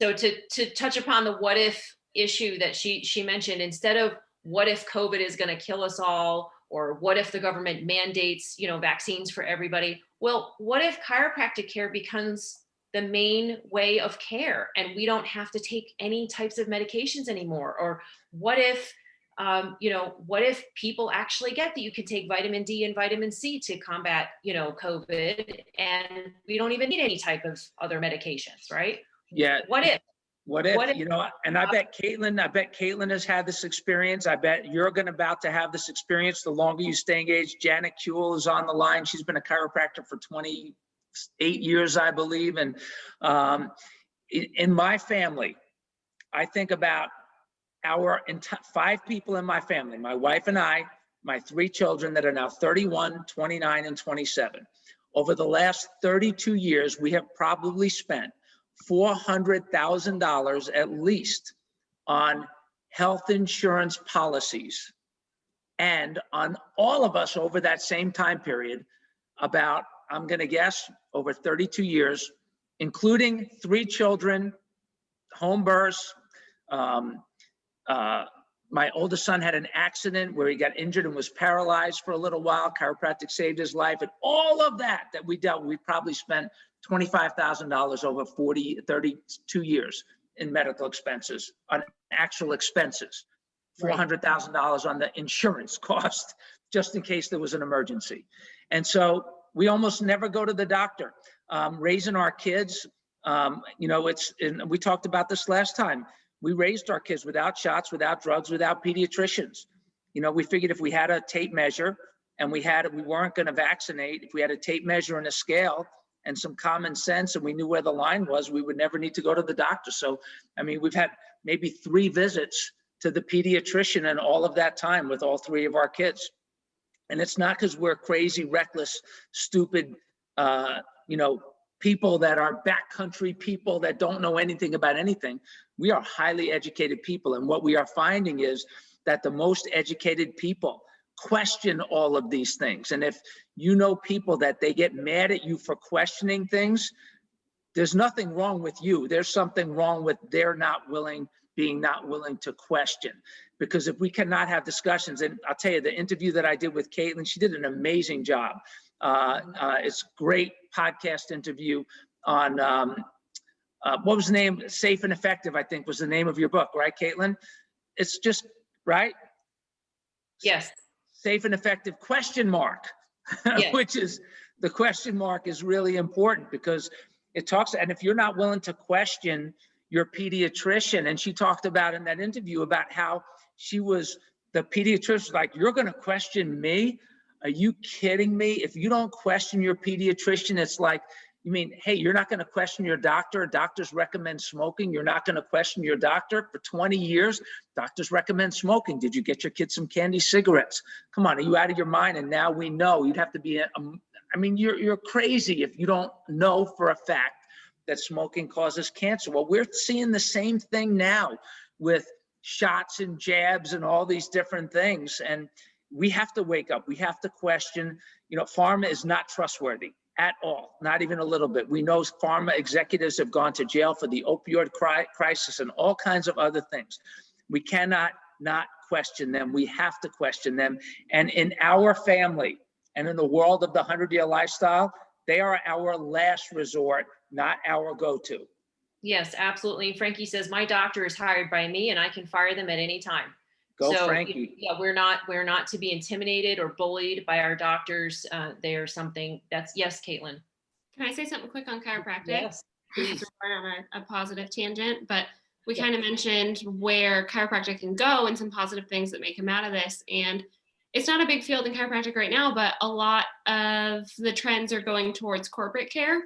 So to touch upon the what if issue that she mentioned, instead of what if COVID is going to kill us all, or what if the government mandates, vaccines for everybody? Well, what if chiropractic care becomes the main way of care and we don't have to take any types of medications anymore? Or what if what if people actually get that you can take vitamin D and vitamin C to combat, COVID, and we don't even need any type of other medications, right? Yeah. What if? What What if, if- and I bet Caitlin has had this experience. I bet you're about to have this experience the longer you stay engaged. Janet Kuehl is on the line. She's been a chiropractor for 28 years, I believe. And in my family, I think about our 5 people in my family, my wife and I, my 3 children that are now 31, 29, and 27. Over the last 32 years, we have probably spent $400,000 at least on health insurance policies. And on all of us over that same time period, about, I'm going to guess, over 32 years, including 3 children, home births. My oldest son had an accident where he got injured and was paralyzed for a little while. Chiropractic saved his life. And all of that we dealt with, we probably spent $25,000 over 32 years in medical expenses, on actual expenses, $400,000 on the insurance cost, just in case there was an emergency. And so we almost never go to the doctor. Raising our kids, and we talked about this last time. We raised our kids without shots, without drugs, without pediatricians. We figured if we had a tape measure and we weren't going to vaccinate, if we had a tape measure and a scale and some common sense and we knew where the line was, we would never need to go to the doctor. So, we've had maybe 3 visits to the pediatrician in all of that time with all 3 of our kids. And it's not because we're crazy, reckless, stupid, people that are backcountry people that don't know anything about anything. We are highly educated people. And what we are finding is that the most educated people question all of these things. And if people that they get mad at you for questioning things, there's nothing wrong with you. There's something wrong with they're not willing to question. Because if we cannot have discussions, and I'll tell you, the interview that I did with Caitlin, she did an amazing job. It's great podcast interview on, what was the name? Safe and Effective, I think was the name of your book, right, Caitlin? It's just, right? Yes. Safe and Effective ? Yes. Which is, the question mark is really important because it talks, and if you're not willing to question your pediatrician, and she talked about in that interview about how the pediatrician, like, you're going to question me? Are you kidding me? If you don't question your pediatrician, it's like, hey, you're not going to question your doctor. Doctors recommend smoking. You're not going to question your doctor. For 20 years, doctors recommend smoking. Did you get your kids some candy cigarettes? Come on, are you out of your mind? And now we know. You'd have to be, you're crazy if you don't know for a fact that smoking causes cancer. Well, we're seeing the same thing now with shots and jabs and all these different things. And we have to wake up. We have to question. Pharma is not trustworthy at all, not even a little bit. We know pharma executives have gone to jail for the opioid crisis and all kinds of other things. We cannot not question them. We have to question them. And in our family and in the world of the 100-year lifestyle, they are our last resort, not our go-to. Yes, absolutely. Frankie says, my doctor is hired by me and I can fire them at any time. Go, so, Frankie. Yeah, we're not to be intimidated or bullied by our doctors. They are something that's, yes, Caitlin. Can I say something quick on chiropractic? Yes, please. We're on a positive tangent, but we kind of mentioned where chiropractic can go and some positive things that may come out of this. And it's not a big field in chiropractic right now, but a lot of the trends are going towards corporate care,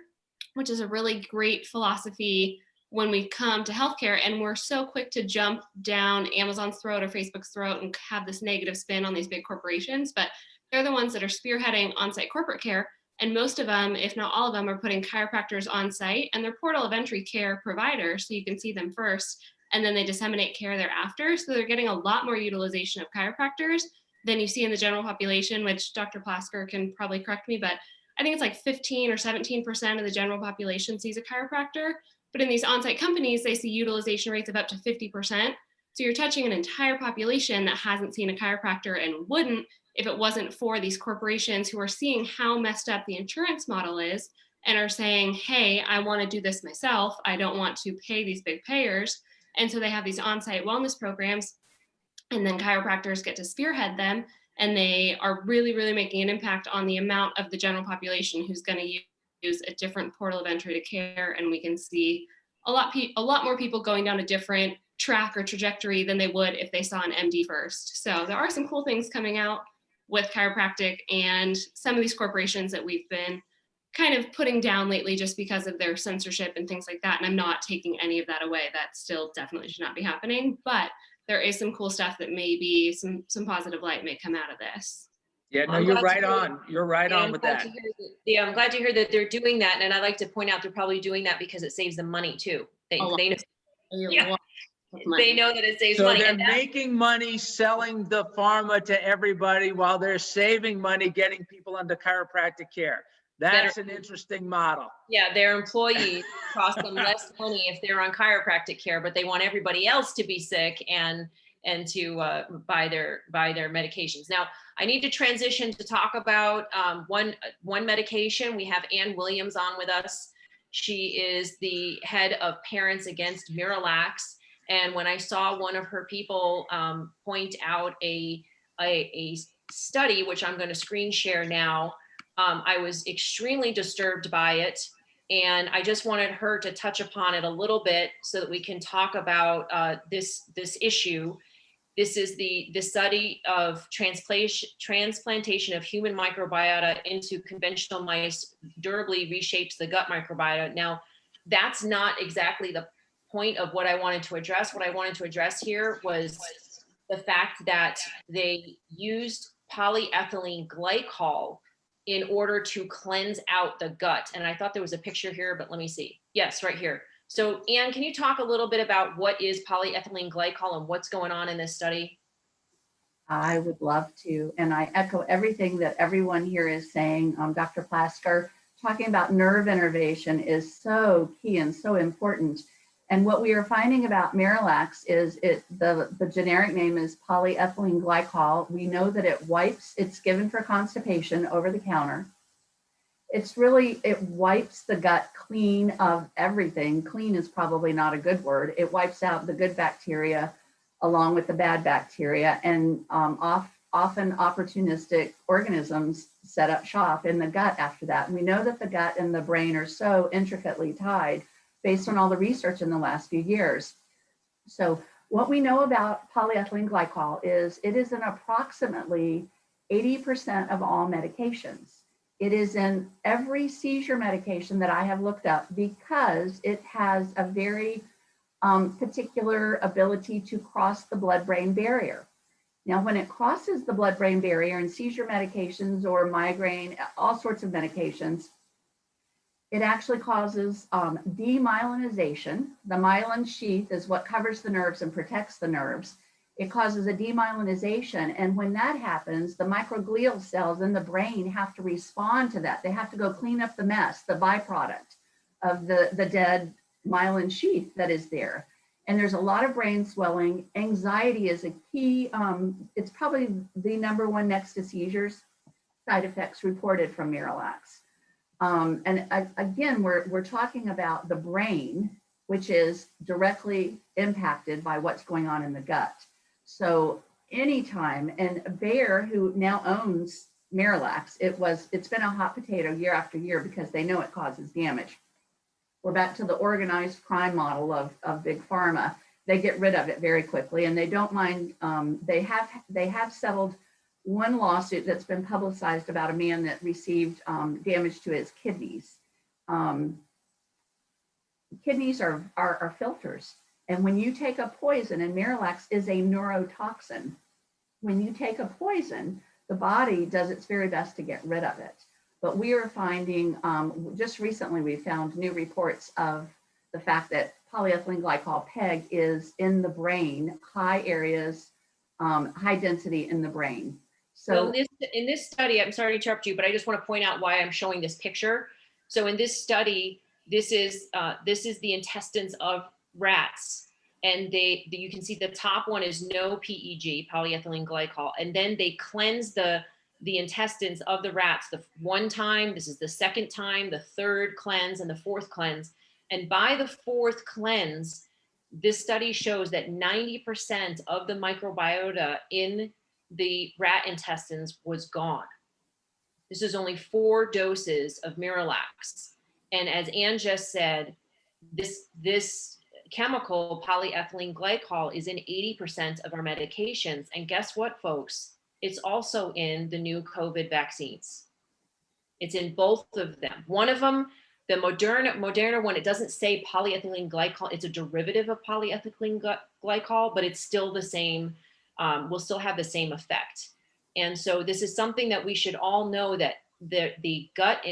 which is a really great philosophy when we come to healthcare, and we're so quick to jump down Amazon's throat or Facebook's throat and have this negative spin on these big corporations, but they're the ones that are spearheading on-site corporate care. And most of them, if not all of them, are putting chiropractors on site, and they're portal of entry care providers, so you can see them first, and then they disseminate care thereafter. So they're getting a lot more utilization of chiropractors than you see in the general population, which Dr. Plasker can probably correct me, but I think it's like 15 or 17% of the general population sees a chiropractor. But in these on-site companies, they see utilization rates of up to 50%. So you're touching an entire population that hasn't seen a chiropractor and wouldn't if it wasn't for these corporations who are seeing how messed up the insurance model is and are saying, hey, I want to do this myself. I don't want to pay these big payers. And so they have these on-site wellness programs, and then chiropractors get to spearhead them. And they are really, really making an impact on the amount of the general population who's going to use a different portal of entry to care. And we can see a lot more people going down a different track or trajectory than they would if they saw an MD first. So there are some cool things coming out with chiropractic and some of these corporations that we've been kind of putting down lately just because of their censorship and things like that. And I'm not taking any of that away. That still definitely should not be happening. But there is some cool stuff that maybe some positive light may come out of this. Yeah, no, I'm you're glad to right hear- on. You're right Yeah, on I'm with glad that. to hear that. I'm glad to hear that they're doing that. And I like to point out they're probably doing that because it saves them money too. They A lot. know, Yeah. Lot of money. they know that it saves So money. they're And that- making money selling the pharma to everybody while they're saving money getting people under chiropractic care. That's an interesting model. yeah, their employees cost them less money if they're on chiropractic care, but they want everybody else to be sick and to buy their medications. Now, I need to transition to talk about one medication. We have Ann Williams on with us. She is the head of Parents Against Miralax. And when I saw one of her people point out a study, which I'm going to screen share now, I was extremely disturbed by it. And I just wanted her to touch upon it a little bit so that we can talk about this issue. This is the study of transplantation of human microbiota into conventional mice durably reshapes the gut microbiota. Now, that's not exactly the point of what I wanted to address. What I wanted to address here was the fact that they used polyethylene glycol in order to cleanse out the gut. And I thought there was a picture here, but let me see. Yes, right here. So Anne, can you talk a little bit about what is polyethylene glycol and what's going on in this study? I would love to. And I echo everything that everyone here is saying. Dr. Plasker, talking about nerve innervation is so key and so important. And what we are finding about Miralax is the generic name is polyethylene glycol. We know that it's given for constipation over the counter. It wipes the gut clean of everything. Clean is probably not a good word. It wipes out the good bacteria along with the bad bacteria, and often opportunistic organisms set up shop in the gut after that. And we know that the gut and the brain are so intricately tied based on all the research in the last few years. So what we know about polyethylene glycol is it is in approximately 80% of all medications. It is in every seizure medication that I have looked up because it has a very particular ability to cross the blood-brain barrier. Now, when it crosses the blood-brain barrier in seizure medications or migraine, all sorts of medications, it actually causes demyelinization. The myelin sheath is what covers the nerves and protects the nerves. It causes a demyelinization. And when that happens, the microglial cells in the brain have to respond to that. They have to go clean up the mess, the byproduct of the dead myelin sheath that is there. And there's a lot of brain swelling. Anxiety is a key. It's probably the number one next to seizures side effects reported from Miralax. And again, we're talking about the brain, which is directly impacted by what's going on in the gut. So anytime, and Bayer, who now owns Miralax, it's been a hot potato year after year because they know it causes damage. We're back to the organized crime model of big pharma. They get rid of it very quickly, and they don't mind. They have settled one lawsuit that's been publicized about a man that received damage to his kidneys. kidneys are filters. And when you take a poison, and Miralax is a neurotoxin, when you take a poison, the body does its very best to get rid of it. But we are finding, just recently, we found new reports of the fact that polyethylene glycol, PEG, is in the brain, high areas, high density in the brain. So So in this study, I'm sorry to interrupt you, but I just want to point out why I'm showing this picture. So in this study, this is the intestines of rats, and you can see the top one is no PEG, polyethylene glycol, and then they cleanse the intestines of the rats the one time. This is the second time, the third cleanse, and the fourth cleanse. And by the fourth cleanse, this study shows that 90% of the microbiota in the rat intestines was gone. This is only 4 doses of Miralax. And as Ann just said, this chemical, polyethylene glycol, is in 80% of our medications. And guess what, folks? It's also in the new COVID vaccines. It's in both of them. One of them, the Moderna one, it doesn't say polyethylene glycol. It's a derivative of polyethylene glycol, but it's still the same, will still have the same effect. And so this is something that we should all know, that the gut,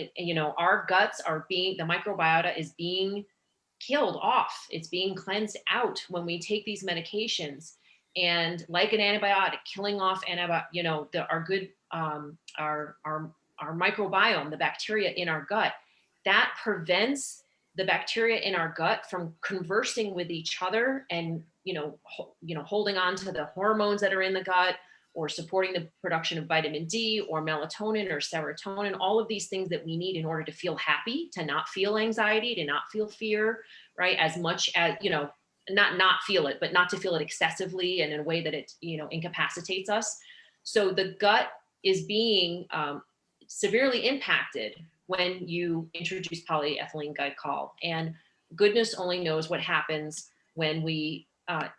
our guts are being, the microbiota is being killed off. It's being cleansed out when we take these medications. And like an antibiotic, killing off our good, our microbiome, the bacteria in our gut, that prevents the bacteria in our gut from conversing with each other and holding on to the hormones that are in the gut, or supporting the production of vitamin D or melatonin or serotonin, all of these things that we need in order to feel happy, to not feel anxiety, to not feel fear, right? As much as, not feel it, but not to feel it excessively and in a way that it, incapacitates us. So the gut is being severely impacted when you introduce polyethylene glycol, and goodness only knows what happens when we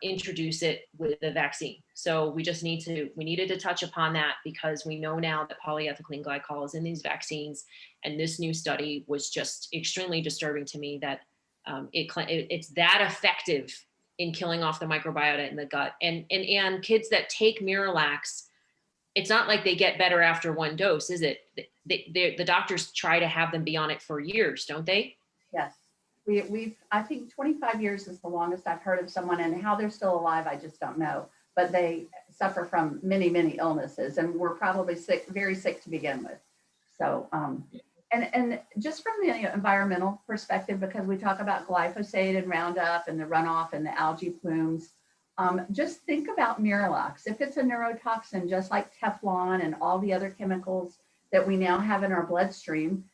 introduce it with the vaccine. So we needed to touch upon that, because we know now that polyethylene glycol is in these vaccines. And this new study was just extremely disturbing to me, that it's that effective in killing off the microbiota in the gut. And kids that take Miralax, it's not like they get better after one dose, is it? The doctors try to have them be on it for years, don't they? yes, I think 25 years is the longest I've heard of someone, and how they're still alive, I just don't know. But they suffer from many, many illnesses, and were probably sick, very sick to begin with. So, and just from the environmental perspective, because we talk about glyphosate and Roundup and the runoff and the algae plumes, just think about Miralax. If it's a neurotoxin, just like Teflon and all the other chemicals that we now have in our bloodstream,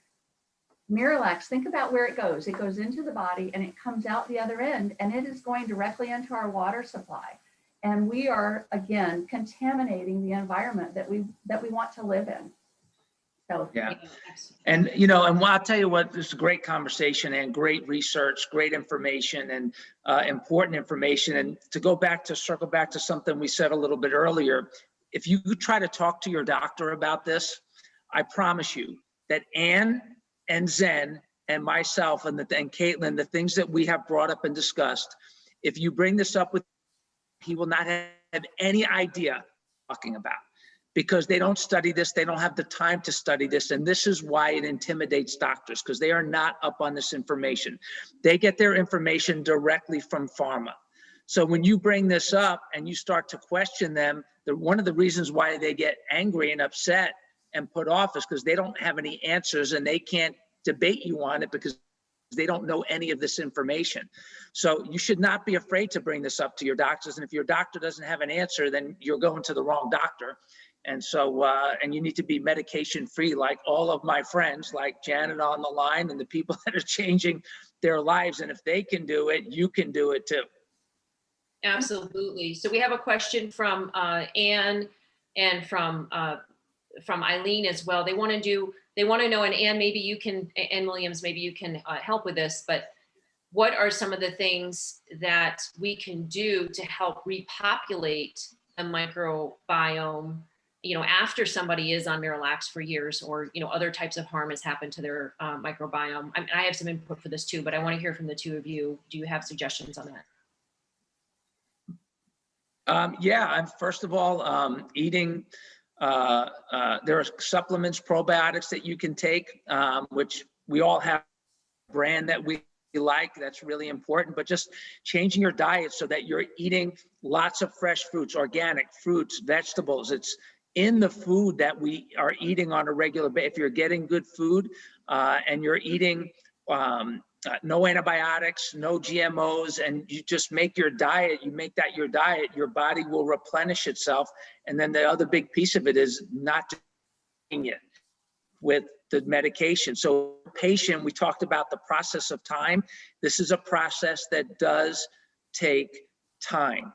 Miralax, think about where it goes. It goes into the body and it comes out the other end, and it is going directly into our water supply. And we are, again, contaminating the environment that we want to live in. So Yeah. And, and I'll tell you what, this is a great conversation and great research, great information, and important information. And to circle back to something we said a little bit earlier, if you try to talk to your doctor about this, I promise you that Ann and Zen and myself and Caitlin, the things that we have brought up and discussed, if you bring this up with, he will not have any idea what I'm talking about, because they don't study this. They don't have the time to study this. And this is why it intimidates doctors, because they are not up on this information. They get their information directly from pharma. So when you bring this up and you start to question them, one of the reasons why they get angry and upset and put off is because they don't have any answers, and they can't debate you on it because they don't know any of this information. So you should not be afraid to bring this up to your doctors. And if your doctor doesn't have an answer, then you're going to the wrong doctor. And so, and you need to be medication free, like all of my friends, like Janet on the line, and the people that are changing their lives. And if they can do it, you can do it too. Absolutely. So we have a question from Ann and from Eileen as well. They want to know, and Ann, maybe you can, Ann Williams, maybe you can help with this, but what are some of the things that we can do to help repopulate the microbiome after somebody is on Miralax for years, or, other types of harm has happened to their microbiome. I have some input for this too, but I want to hear from the two of you. Do you have suggestions on that? Yeah, I'm first of all eating. There are supplements, probiotics that you can take, which we all have a brand that we like. That's really important. But just changing your diet so that you're eating lots of fresh fruits, organic fruits, vegetables. It's in the food that we are eating on a regular basis. If you're getting good food and you're eating no antibiotics, no GMOs, and you just make your diet, you make that your diet, your body will replenish itself. And then the other big piece of it is not doing it with the medication. So patient, we talked about the process of time. This is a process that does take time.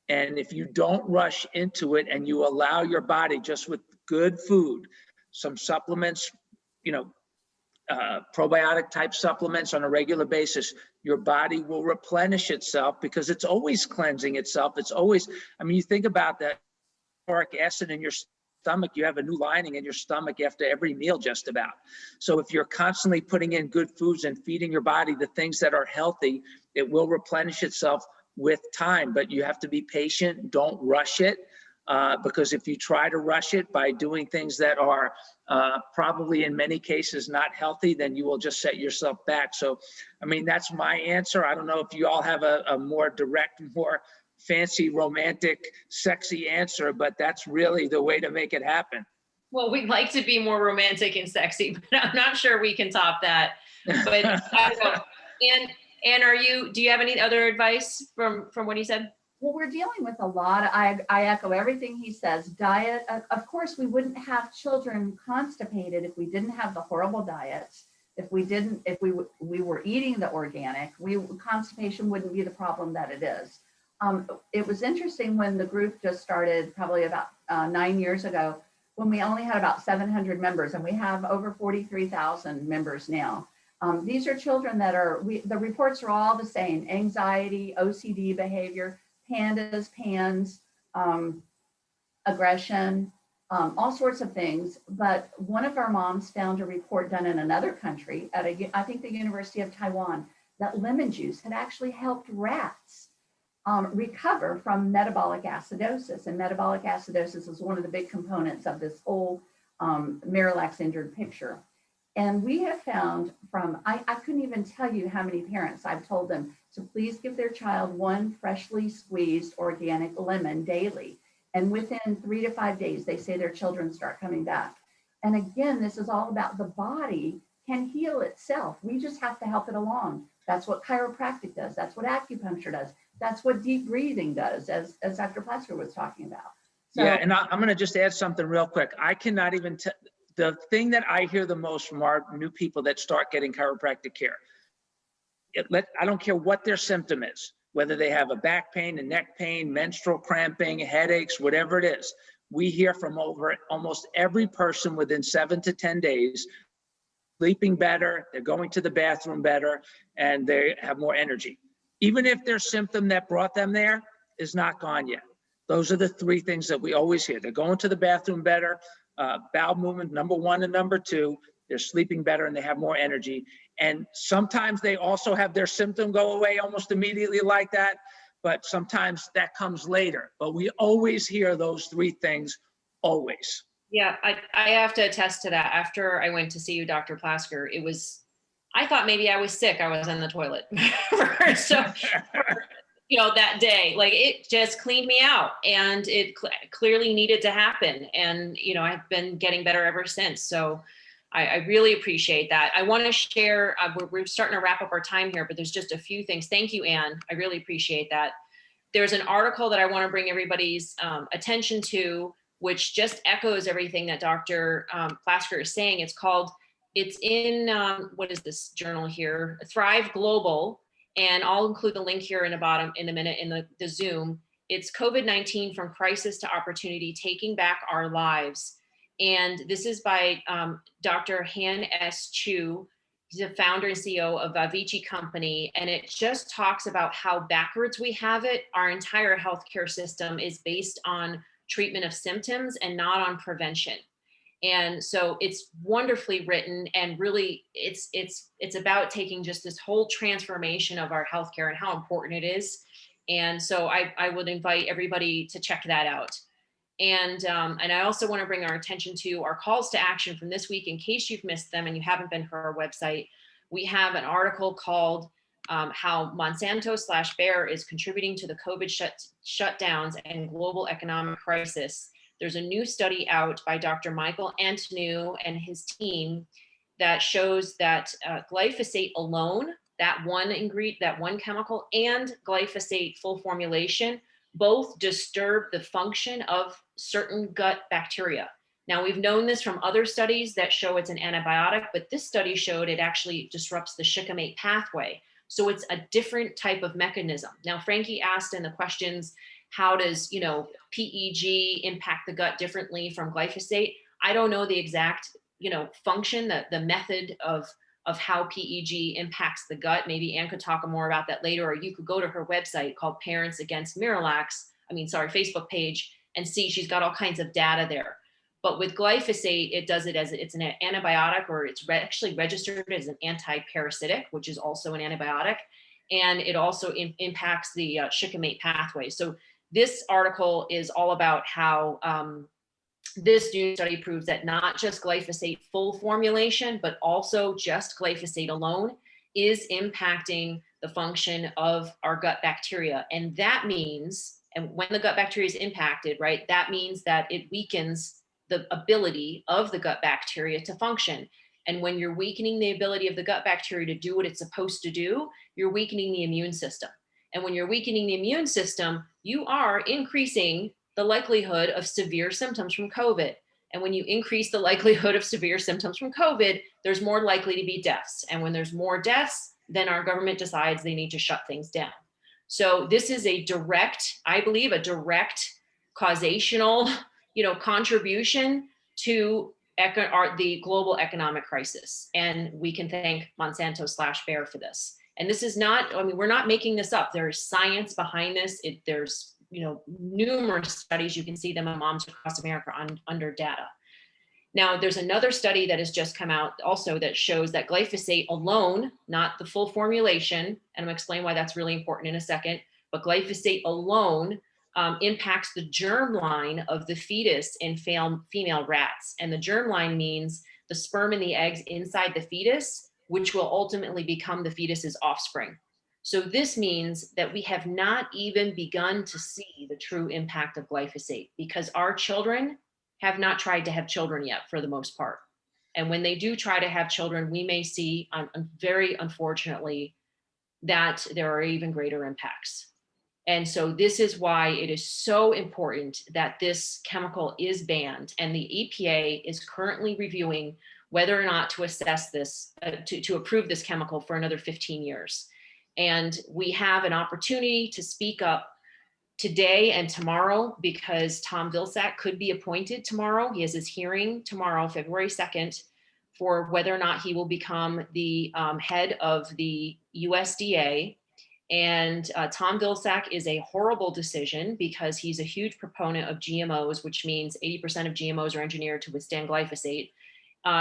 And if you don't rush into it and you allow your body, just with good food, some supplements, probiotic type supplements on a regular basis, your body will replenish itself because it's always cleansing itself. It's always, you think about that uric acid in your stomach, you have a new lining in your stomach after every meal just about. So if you're constantly putting in good foods and feeding your body the things that are healthy, it will replenish itself with time, but you have to be patient. Don't rush it. Because if you try to rush it by doing things that are probably in many cases not healthy, then you will just set yourself back. So, that's my answer. I don't know if you all have a more direct, more fancy, romantic, sexy answer, but that's really the way to make it happen. Well, we'd like to be more romantic and sexy, but I'm not sure we can top that. But I don't know. And do you have any other advice from what he said? Well, we're dealing with a lot. I echo everything he says. Diet, of course, we wouldn't have children constipated if we didn't have the horrible diets. If we were eating the organic, constipation wouldn't be the problem that it is. It was interesting when the group just started, probably about 9 years ago, when we only had about 700 members, and we have over 43,000 members now. These are children that the reports are all the same: anxiety, OCD behavior, PANDAS, PANS, aggression, all sorts of things. But one of our moms found a report done in another country at I think the University of Taiwan, that lemon juice had actually helped rats recover from metabolic acidosis. And metabolic acidosis is one of the big components of this whole Miralax injured picture. And we have found I couldn't even tell you how many parents I've told them to please give their child one freshly squeezed organic lemon daily. And within 3 to 5 days, they say their children start coming back. And again, this is all about the body can heal itself. We just have to help it along. That's what chiropractic does. That's what acupuncture does. That's what deep breathing does, as Dr. Plasker was talking about. So, yeah, and I'm going to just add something real quick. I cannot even the thing that I hear the most from our new people that start getting chiropractic care, I don't care what their symptom is, whether they have a back pain, a neck pain, menstrual cramping, headaches, whatever it is. We hear from almost every person within 7 to 10 days, sleeping better, they're going to the bathroom better, and they have more energy. Even if their symptom that brought them there is not gone yet. Those are the 3 things that we always hear. They're going to the bathroom better, bowel movement, number 1 and number 2, they're sleeping better and they have more energy. And sometimes they also have their symptom go away almost immediately like that, but sometimes that comes later. But we always hear those 3 things, always. Yeah, I have to attest to that. After I went to see you, Dr. Plasker, I thought maybe I was sick. I was in the toilet. That day, like, it just cleaned me out, and it clearly needed to happen. And, I've been getting better ever since. So I really appreciate that. I want to share, we're starting to wrap up our time here, but there's just a few things. Thank you, Anne. I really appreciate that. There's an article that I want to bring everybody's attention to, which just echoes everything that Dr. Plasker is saying. It's in, what is this journal here? Thrive Global. And I'll include the link here in a minute in the Zoom. It's COVID-19 from Crisis to Opportunity, Taking Back Our Lives. And this is by Dr. Han S. Chu. He's the founder and CEO of Vici Company. And it just talks about how backwards we have it. Our entire healthcare system is based on treatment of symptoms and not on prevention. And so it's wonderfully written, and really it's about taking just this whole transformation of our healthcare and how important it is. And so I would invite everybody to check that out. And I also want to bring our attention to our calls to action from this week. In case you've missed them and you haven't been to our website, we have an article called how Monsanto/Bayer is contributing to the COVID shutdowns and global economic crisis. There's a new study out by Dr. Michael Antonou and his team that shows that glyphosate alone, that one ingredient, that one chemical, and glyphosate full formulation both disturb the function of certain gut bacteria. Now, we've known this from other studies that show it's an antibiotic, but this study showed it actually disrupts the shikimate pathway. So it's a different type of mechanism. Now, Frankie asked in the questions, how does, PEG impact the gut differently from glyphosate? I don't know the exact, function, the method of how PEG impacts the gut. Maybe Ann could talk more about that later, or you could go to her website called Parents Against Miralax, Facebook page, and see she's got all kinds of data there. But with glyphosate, it does it as it's an antibiotic, or it's actually registered as an anti-parasitic, which is also an antibiotic. And it also impacts the shikimate pathway. So this article is all about how this new study proves that not just glyphosate full formulation, but also just glyphosate alone is impacting the function of our gut bacteria. And that means, and when the gut bacteria is impacted, right, that means that it weakens the ability of the gut bacteria to function. And when you're weakening the ability of the gut bacteria to do what it's supposed to do, you're weakening the immune system. And when you're weakening the immune system, you are increasing the likelihood of severe symptoms from COVID. And when you increase the likelihood of severe symptoms from COVID, there's more likely to be deaths. And when there's more deaths, then our government decides they need to shut things down. So this is a direct, I believe, a direct causational, contribution to the global economic crisis. And we can thank Monsanto/Bayer for this. And this is not, we're not making this up. There's science behind this. There's, numerous studies. You can see them in Moms Across America under data. Now, there's another study that has just come out also that shows that glyphosate alone, not the full formulation, and I'm gonna explain why that's really important in a second, but glyphosate alone impacts the germline of the fetus in female rats. And the germline means the sperm and the eggs inside the fetus, which will ultimately become the fetus's offspring. So this means that we have not even begun to see the true impact of glyphosate, because our children have not tried to have children yet for the most part. And when they do try to have children, we may see, very unfortunately, that there are even greater impacts. And so this is why it is so important that this chemical is banned. And the EPA is currently reviewing whether or not to assess this, to approve this chemical for another 15 years. And we have an opportunity to speak up today and tomorrow, because Tom Vilsack could be appointed tomorrow. He has his hearing tomorrow, February 2nd, for whether or not he will become the head of the USDA. And Tom Vilsack is a horrible decision, because he's a huge proponent of GMOs, which means 80% of GMOs are engineered to withstand glyphosate.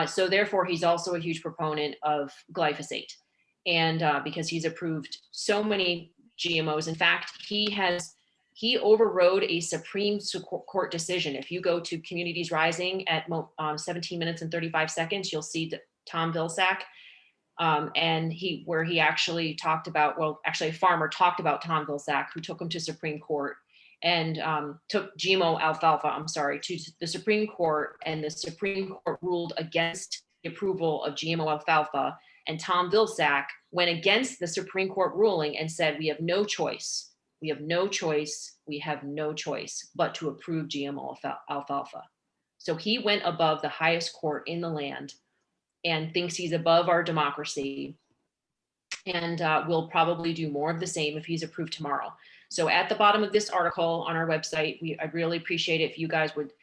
So therefore, he's also a huge proponent of glyphosate. And because he's approved so many GMOs. In fact, he overrode a Supreme Court decision. If you go to Communities Rising at 17 minutes and 35 seconds, you'll see Tom Vilsack. And where he actually talked about, well, actually a farmer talked about Tom Vilsack, who took him to Supreme Court and took GMO alfalfa, to the Supreme Court, and the Supreme Court ruled against the approval of GMO alfalfa. And Tom Vilsack went against the Supreme Court ruling and said, we have no choice. We have no choice. We have no choice but to approve GMO alfalfa. So he went above the highest court in the land and thinks he's above our democracy, and will probably do more of the same if he's approved tomorrow. So at the bottom of this article on our website, I'd really appreciate it if you guys would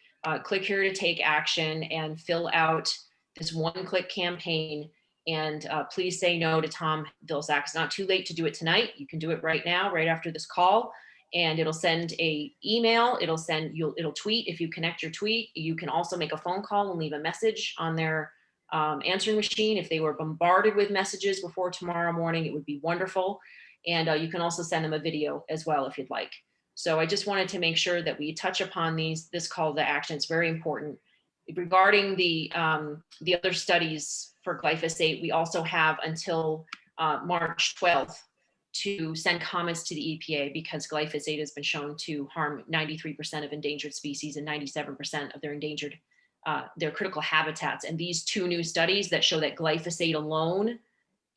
click here to take action and fill out this one-click campaign. And please say no to Tom Vilsack. It's not too late to do it tonight. You can do it right now, right after this call. and it'll send a email. It'll tweet. If you connect your tweet, you can also make a phone call and leave a message on their answering machine. If they were bombarded with messages before tomorrow morning, it would be wonderful. And you can also send them a video as well if you'd like. So I just wanted to make sure that we touch upon this call to action. It's very important. Regarding the other studies for glyphosate, we also have until March 12th to send comments to the EPA, because glyphosate has been shown to harm 93% of endangered species and 97% of their critical habitats. And these two new studies that show that glyphosate alone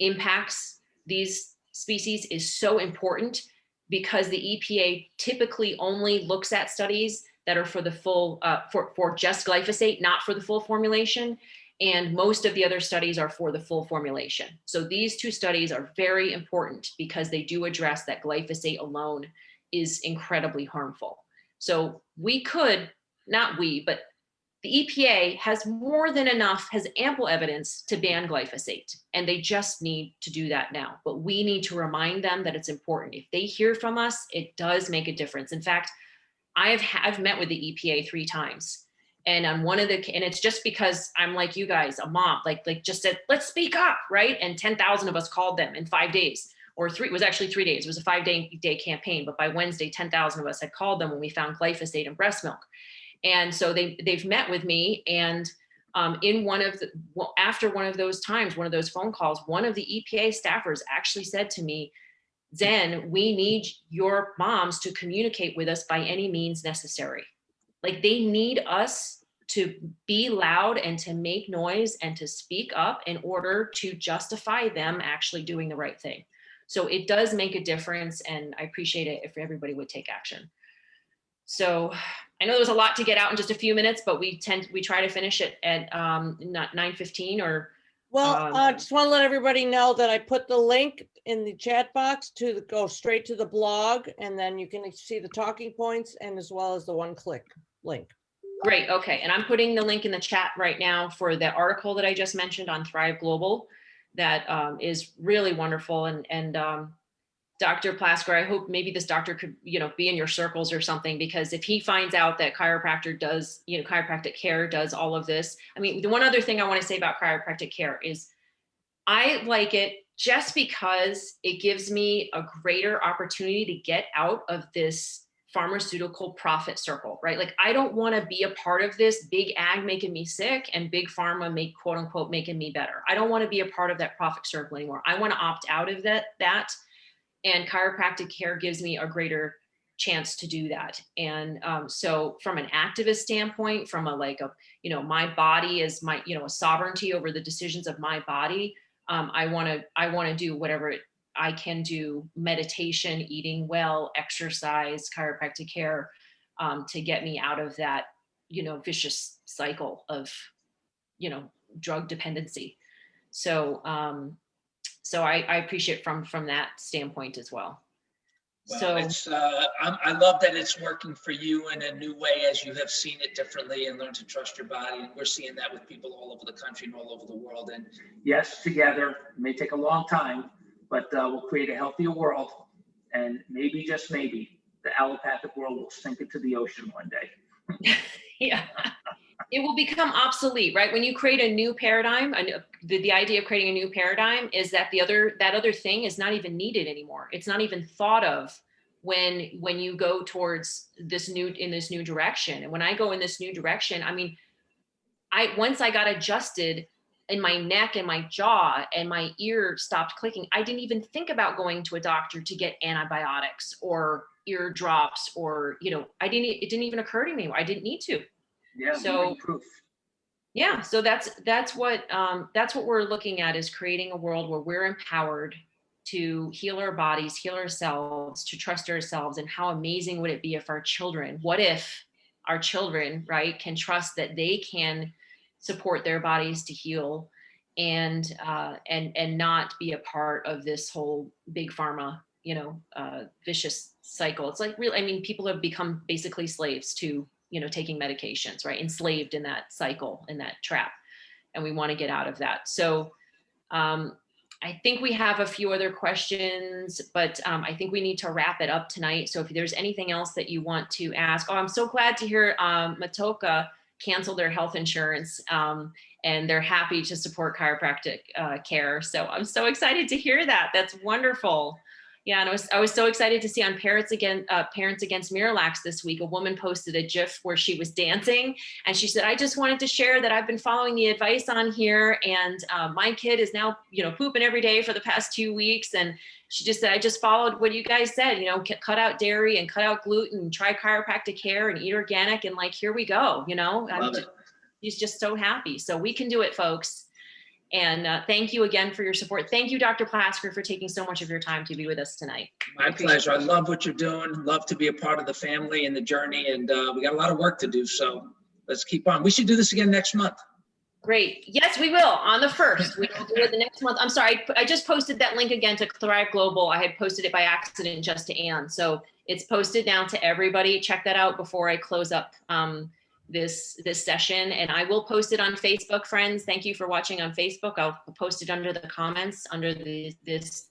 impacts these species is so important, because the EPA typically only looks at studies that are for the full, for just glyphosate, not for the full formulation. And most of the other studies are for the full formulation. So these two studies are very important because they do address that glyphosate alone is incredibly harmful. So we could, not we, but the EPA has more than enough, has ample evidence to ban glyphosate, and they just need to do that now. But we need to remind them that it's important. If they hear from us, it does make a difference. In fact, I've met with the EPA 3 times. And on and it's just because I'm like you guys, a mom, like just said, let's speak up, right? And 10,000 of us called them in 5 days, or it was actually 3 days. It was a 5-day campaign, but by Wednesday, 10,000 of us had called them when we found glyphosate in breast milk. And so they've met with me, and after one of those times, one of those phone calls, one of the EPA staffers actually said to me, Zen, we need your moms to communicate with us by any means necessary. Like, they need us to be loud and to make noise and to speak up in order to justify them actually doing the right thing. So it does make a difference, and I appreciate it if everybody would take action. So I know there's a lot to get out in just a few minutes, but we try to finish it at 9:15 or. Well, I just want to let everybody know that I put the link in the chat box to go straight to the blog, and then you can see the talking points and as well as the one-click link. Great. Okay. And I'm putting the link in the chat right now for the article that I just mentioned on Thrive Global. That is really wonderful. And Dr. Plasker, I hope maybe this doctor could, be in your circles or something, because if he finds out that chiropractic care does all of this. I mean, the one other thing I want to say about chiropractic care is I like it just because it gives me a greater opportunity to get out of this pharmaceutical profit circle, right? Like, I don't want to be a part of this big ag making me sick and big pharma quote unquote making me better. I don't want to be a part of that profit circle anymore. I want to opt out of that. And chiropractic care gives me a greater chance to do that. And so from an activist standpoint, from my body is my, a sovereignty over the decisions of my body. I want to do whatever I can do, meditation, eating well, exercise, chiropractic care, to get me out of that, vicious cycle of, drug dependency. So, so I appreciate from that standpoint as well. Well, I love that it's working for you in a new way, as you have seen it differently and learned to trust your body. And we're seeing that with people all over the country and all over the world. And yes, together, it may take a long time, but we'll create a healthier world. And maybe, just maybe, the allopathic world will sink into the ocean one day. Yeah. It will become obsolete, right? When you create a new paradigm, the idea of creating a new paradigm is that that other thing is not even needed anymore. It's not even thought of when you go towards this new direction. And when I go in this new direction, I mean, once I got adjusted in my neck and my jaw and my ear stopped clicking, I didn't even think about going to a doctor to get antibiotics or ear drops or, it didn't even occur to me. I didn't need to. Yeah. So proof. Yeah, so that's what we're looking at, is creating a world where we're empowered to heal our bodies, heal ourselves, to trust ourselves. And how amazing would it be if what if our children, right, can trust that they can support their bodies to heal and not be a part of this whole big pharma, vicious cycle. It's like, really, I mean, people have become basically slaves to taking medications, right? Enslaved in that cycle, in that trap. And we want to get out of that. So I think we have a few other questions, but I think we need to wrap it up tonight. So if there's anything else that you want to ask, oh, I'm so glad to hear Matoka canceled their health insurance and they're happy to support chiropractic care. So I'm so excited to hear that. That's wonderful. Yeah, and I was so excited to see on Parents Against Miralax this week, a woman posted a GIF where she was dancing, and she said, "I just wanted to share that I've been following the advice on here, and my kid is now, pooping every day for the past 2 weeks." And she just said, "I just followed what you guys said, cut out dairy and cut out gluten, try chiropractic care and eat organic, and like here we go." She's just so happy. So we can do it, folks. And thank you again for your support. Thank you, Dr. Plasker, for taking so much of your time to be with us tonight. My pleasure. I love what you're doing. Love to be a part of the family and the journey. And we got a lot of work to do. So let's keep on. We should do this again next month. Great. Yes, we will. On the 1st. We will do it the next month. I'm sorry. I just posted that link again to Thrive Global. I had posted it by accident just to Ann. So it's posted now to everybody. Check that out before I close up this session, and I will post it on Facebook, friends. Thank you for watching on Facebook. I'll post it under the comments under this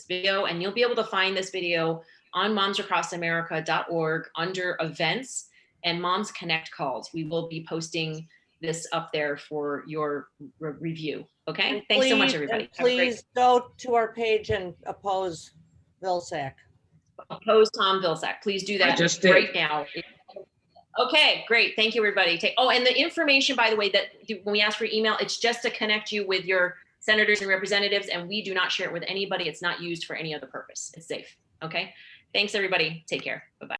video, and you'll be able to find this video on momsacrossamerica.org under events and Moms Connect calls. We will be posting this up there for your review. Okay. Thanks so much, everybody. Please go to our page and oppose Vilsack. Oppose Tom Vilsack. Please do that right now. Okay, great. Thank you, everybody. And the information, by the way, that when we ask for email, it's just to connect you with your senators and representatives, and we do not share it with anybody. It's not used for any other purpose. It's safe. Okay. Thanks, everybody. Take care. Bye-bye.